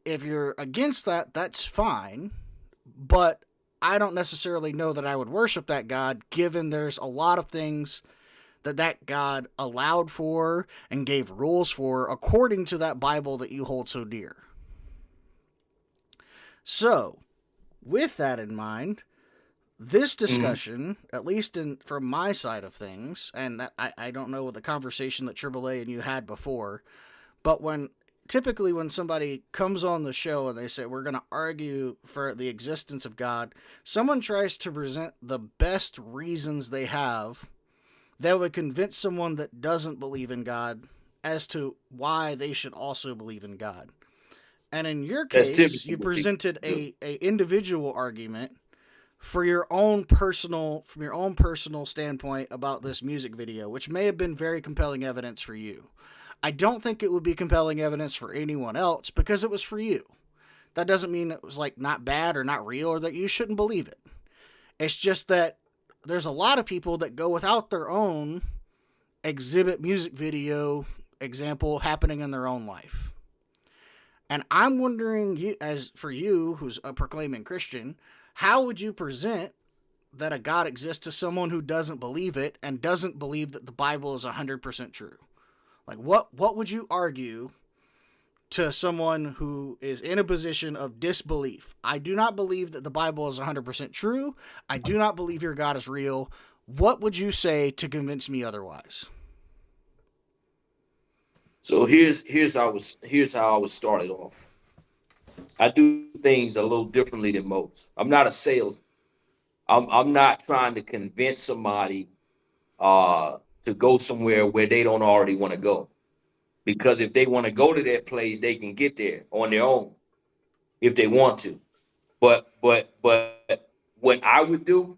if you're against that, that's fine, but I don't necessarily know that I would worship that God, given there's a lot of things that God allowed for and gave rules for according to that Bible that you hold so dear. So, with that in mind, this discussion, at least from my side of things, and I don't know the conversation that AAA and you had before, but typically when somebody comes on the show and they say, we're going to argue for the existence of God, someone tries to present the best reasons they have that would convince someone that doesn't believe in God as to why they should also believe in God. And in your case, you presented a individual argument from your own personal standpoint about this music video, which may have been very compelling evidence for you. I don't think it would be compelling evidence for anyone else because it was for you. That doesn't mean it was like not bad or not real or that you shouldn't believe it. It's just that there's a lot of people that go without their own exhibit music video example happening in their own life. And I'm wondering, as for you, who's a proclaiming Christian, how would you present that a God exists to someone who doesn't believe it and doesn't believe that the Bible is 100% true? Like, what would you argue to someone who is in a position of disbelief? I do not believe that the Bible is 100% true. I do not believe your God is real. What would you say to convince me otherwise? So here's how I was started off. I do things a little differently than most. I'm not a salesman. I'm not trying to convince somebody to go somewhere where they don't already want to go. Because if they want to go to that place, they can get there on their own if they want to. But what I would do,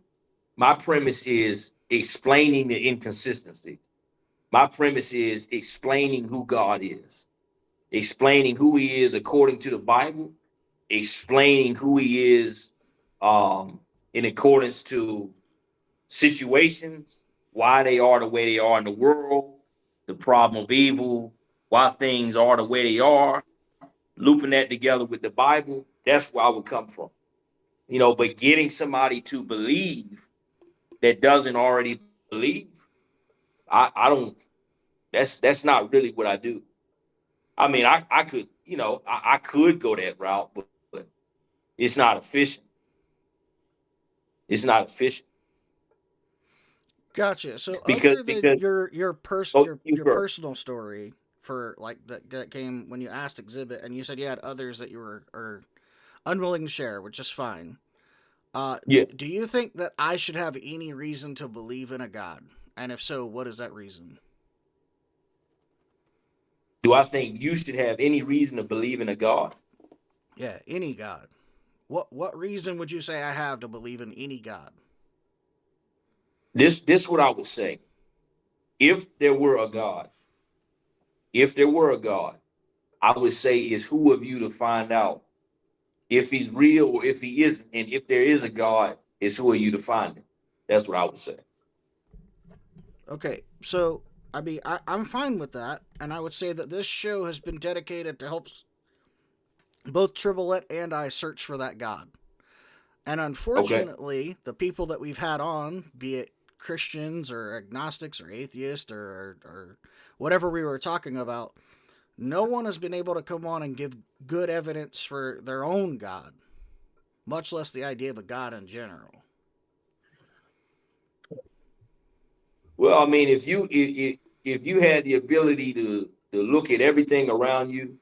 my premise is explaining the inconsistency. My premise is explaining who God is, explaining who he is according to the Bible, explaining who he is in accordance to situations, why they are the way they are in the world, the problem of evil, why things are the way they are, looping that together with the Bible. That's where I would come from. But getting somebody to believe that doesn't already believe, I don't, that's not really what I do. I mean, I could, I could go that route, but it's not efficient. It's not efficient. Gotcha. So other than your personal story for like that came when you asked Exhibit, and you said you had others that you were unwilling to share, which is fine. Yeah. Do you think that I should have any reason to believe in a God? And if so, what is that reason? Do I think you should have any reason to believe in a God? Yeah, any God. What reason would you say I have to believe in any God? This what I would say. If there were a God, I would say it's who of you to find out if he's real or if he isn't. And if there is a God, it's who of you to find it. That's what I would say. Okay, so I mean, I'm fine with that, and I would say that this show has been dedicated to help both Tribulette and I search for that God. And unfortunately, the people that we've had on, be it Christians or agnostics or atheists or whatever we were talking about, no one has been able to come on and give good evidence for their own God, much less the idea of a God in general. Well, I mean, if you had the ability to look at everything around you,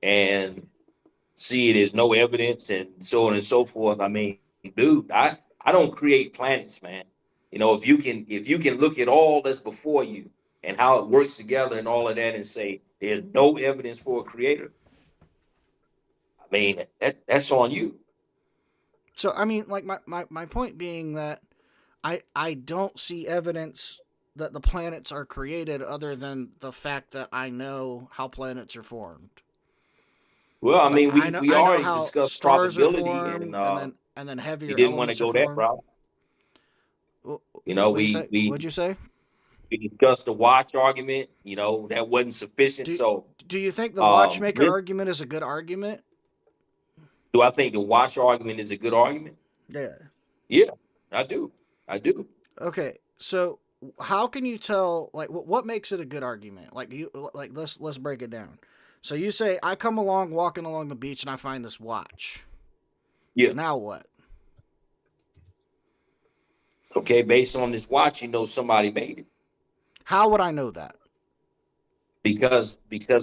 and see it as no evidence and so on and so forth. I mean, dude, I don't create planets, man. You know, if you can look at all that's before you and how it works together and all of that and say there's no evidence for a creator, I mean, that's on you. So I mean, like my point being that I don't see evidence that the planets are created other than the fact that I know how planets are formed. Well, I Like mean, we I know already how discussed stars are probability, formed, and then we heavier didn't want to elements are go that formed. route. You know, What you say? we What'd you say? we discussed the watch argument. You know, that wasn't sufficient. Do So, Do you think the watchmaker this, argument is a good argument? do I think the watch argument is a good argument? Yeah. Yeah, I do. I do. Okay. So how can you tell like what makes it a good argument? Like let's break it down. So you say I come along walking along the beach and I find this watch. Yeah. Now what? Okay, based on this watch, you know somebody made it How would I know that? because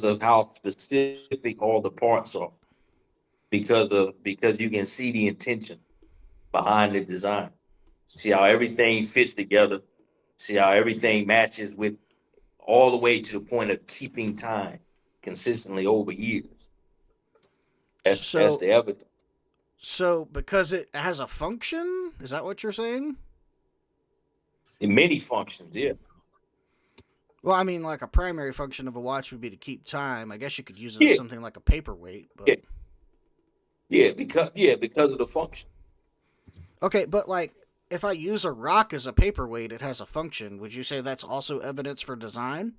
of how specific all the parts are. Because you can see the intention behind the design. See how everything fits together. See how everything matches with all the way to the point of keeping time consistently over years. That's So the evidence. so because it has a function, is that what you're saying? In many functions, yeah. Well, I mean, like a primary function of a watch would be to keep time. I guess you could use it as Yeah, something like a paperweight, yeah, but because of the function. okay, but like if I use a rock as a paperweight, it has a function. Would you say that's also evidence for design?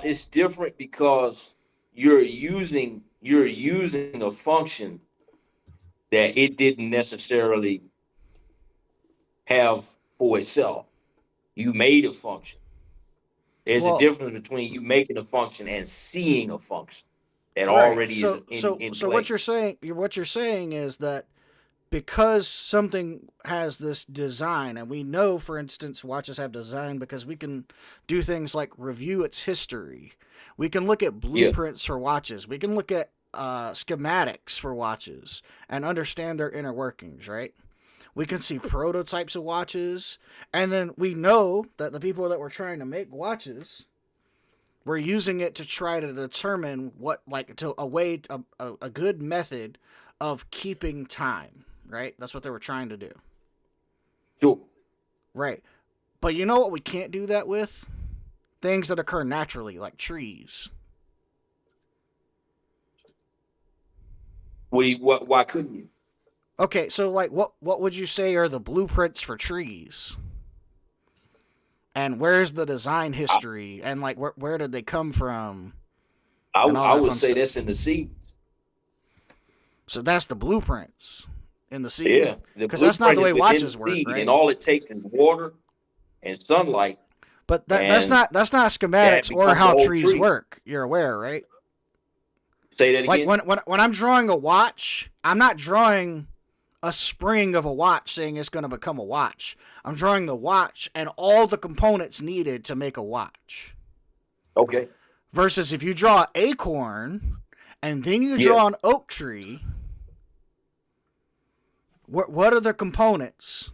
It's different because you're using a function that it didn't necessarily have for itself. You made a function. There's a Well, difference between you making a function and seeing a function that right. already is in So what play. you're saying is that because something has this design, and we know, for instance, watches have design because we can do things like review its history. We can look at Yeah, blueprints for watches. We can look at schematics for watches and understand their inner workings, right? We can see prototypes of watches, and then we know that the people that were trying to make watches were using it to try to determine what, like, to a way, a good method of keeping time, right? That's what they were trying to do, sure. right? But you know what we can't do that with? Things that occur naturally, like trees. Why couldn't you? Okay, so like, what would you say are the blueprints for trees? And where's the design I, history? And like, where did they come from? I, And all I that would fun say stuff. that's in the seeds. So that's the blueprints in the seed, Yeah, the because that's not blueprint the is way within watches the work, seed, and right? all it takes is water and sunlight, But and that's not that schematics or becomes a how whole trees tree. work. You're aware, right? Say that Like again. when I'm drawing a watch, I'm not drawing a spring of a watch saying it's going to become a watch. I'm drawing the watch and all the components needed to make a watch. Okay. Versus if you draw an acorn and then you Yeah. draw an oak tree, what are the components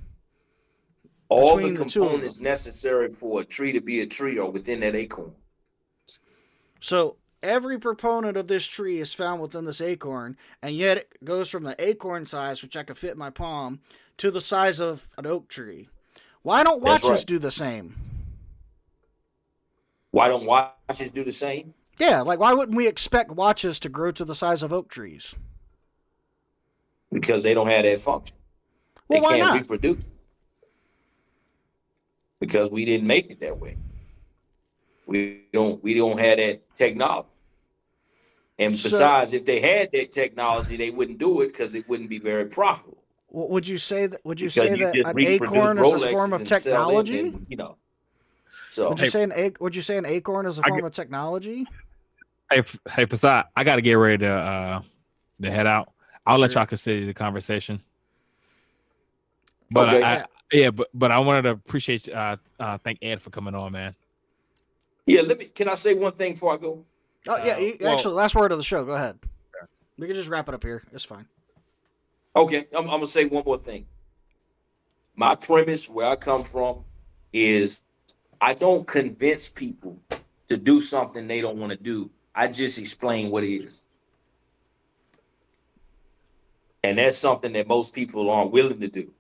All the between the two of components them? necessary for a tree to be a tree are within that acorn. So every proponent of this tree is found within this acorn, and yet it goes from the acorn size, which I could fit in my palm, to the size of an oak tree. Why don't That's watches right. do the same? Why don't watches do the same? Yeah, like why wouldn't we expect watches to grow to the size of oak trees? Because they don't have that function. Well, They why can't not? reproduce because we didn't make it that way. We don't have that technology. And So, besides, if they had that technology, they wouldn't do it because it wouldn't be very profitable. would you say that? Would you Because say you that just an reproduce acorn is a form Rolexes of and sell it, technology? and so Would you Hey, say an acorn is a I form get, of technology? hey, Passat, I got to get ready to head out. I'll let Sure. y'all consider the conversation. But okay. I Yeah. yeah, but I wanted to appreciate thank Ed for coming on, man. Yeah, can I say one thing before I go? Oh yeah, Well, actually, last word of the show. Go ahead. We can just wrap it up here. It's fine. Okay, I'm gonna say one more thing. My premise, where I come from, is I don't convince people to do something they don't want to do. I just explain what it is. And that's something that most people aren't willing to do.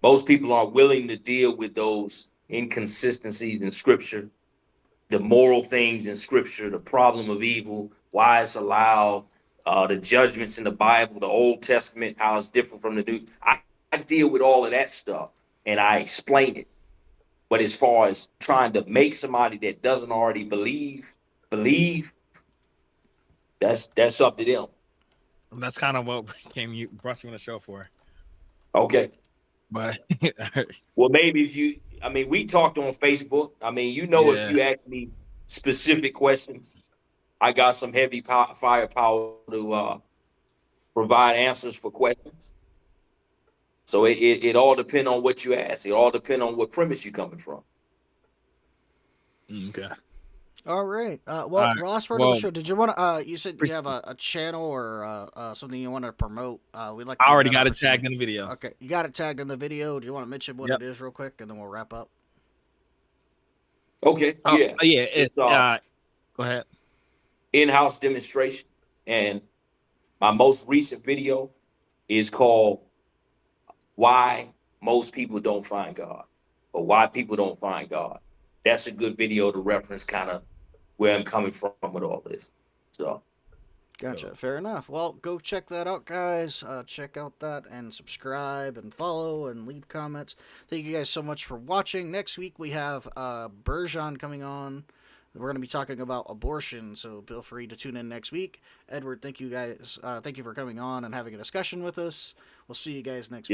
Most people aren't willing to deal with those inconsistencies in scripture, the moral things in scripture, the problem of evil, why it's allowed, the judgments in the Bible, the Old Testament, how it's different from the New. I deal with all of that stuff and I explain it. But as far as trying to make somebody that doesn't already believe, that's up to them. that's kind of what you brought you on the show for. Okay. But Well, maybe if you, I mean, we talked on Facebook. I mean, if yeah, you ask me specific questions, I got some heavy firepower to provide answers for questions. So it all depends on what you ask. It all depends on what premise you're coming from. okay. All right. All Well, right. last word of the Well, show. Did you want to? You said you have a channel or something you want to promote. We'd like to I give already that got it opportunity. tagged in the video. Okay, you got it tagged in the video. Do you want to mention what Yep. it is real quick, and then we'll wrap up? Okay, Oh, yeah. yeah. It's Go ahead. in-house demonstration. And my most recent video is called Why Most People Don't Find God, or Why People Don't Find God. That's a good video to reference kind of where I'm coming from with all this. So Gotcha. Cool. Fair enough. Well, go check that out, guys. Check out that and subscribe and follow and leave comments. Thank you guys so much for watching. Next week we have Bergeron coming on. We're going to be talking about abortion, so feel free to tune in next week. Edward, thank you guys. Thank you for coming on and having a discussion with us. We'll see you guys next week.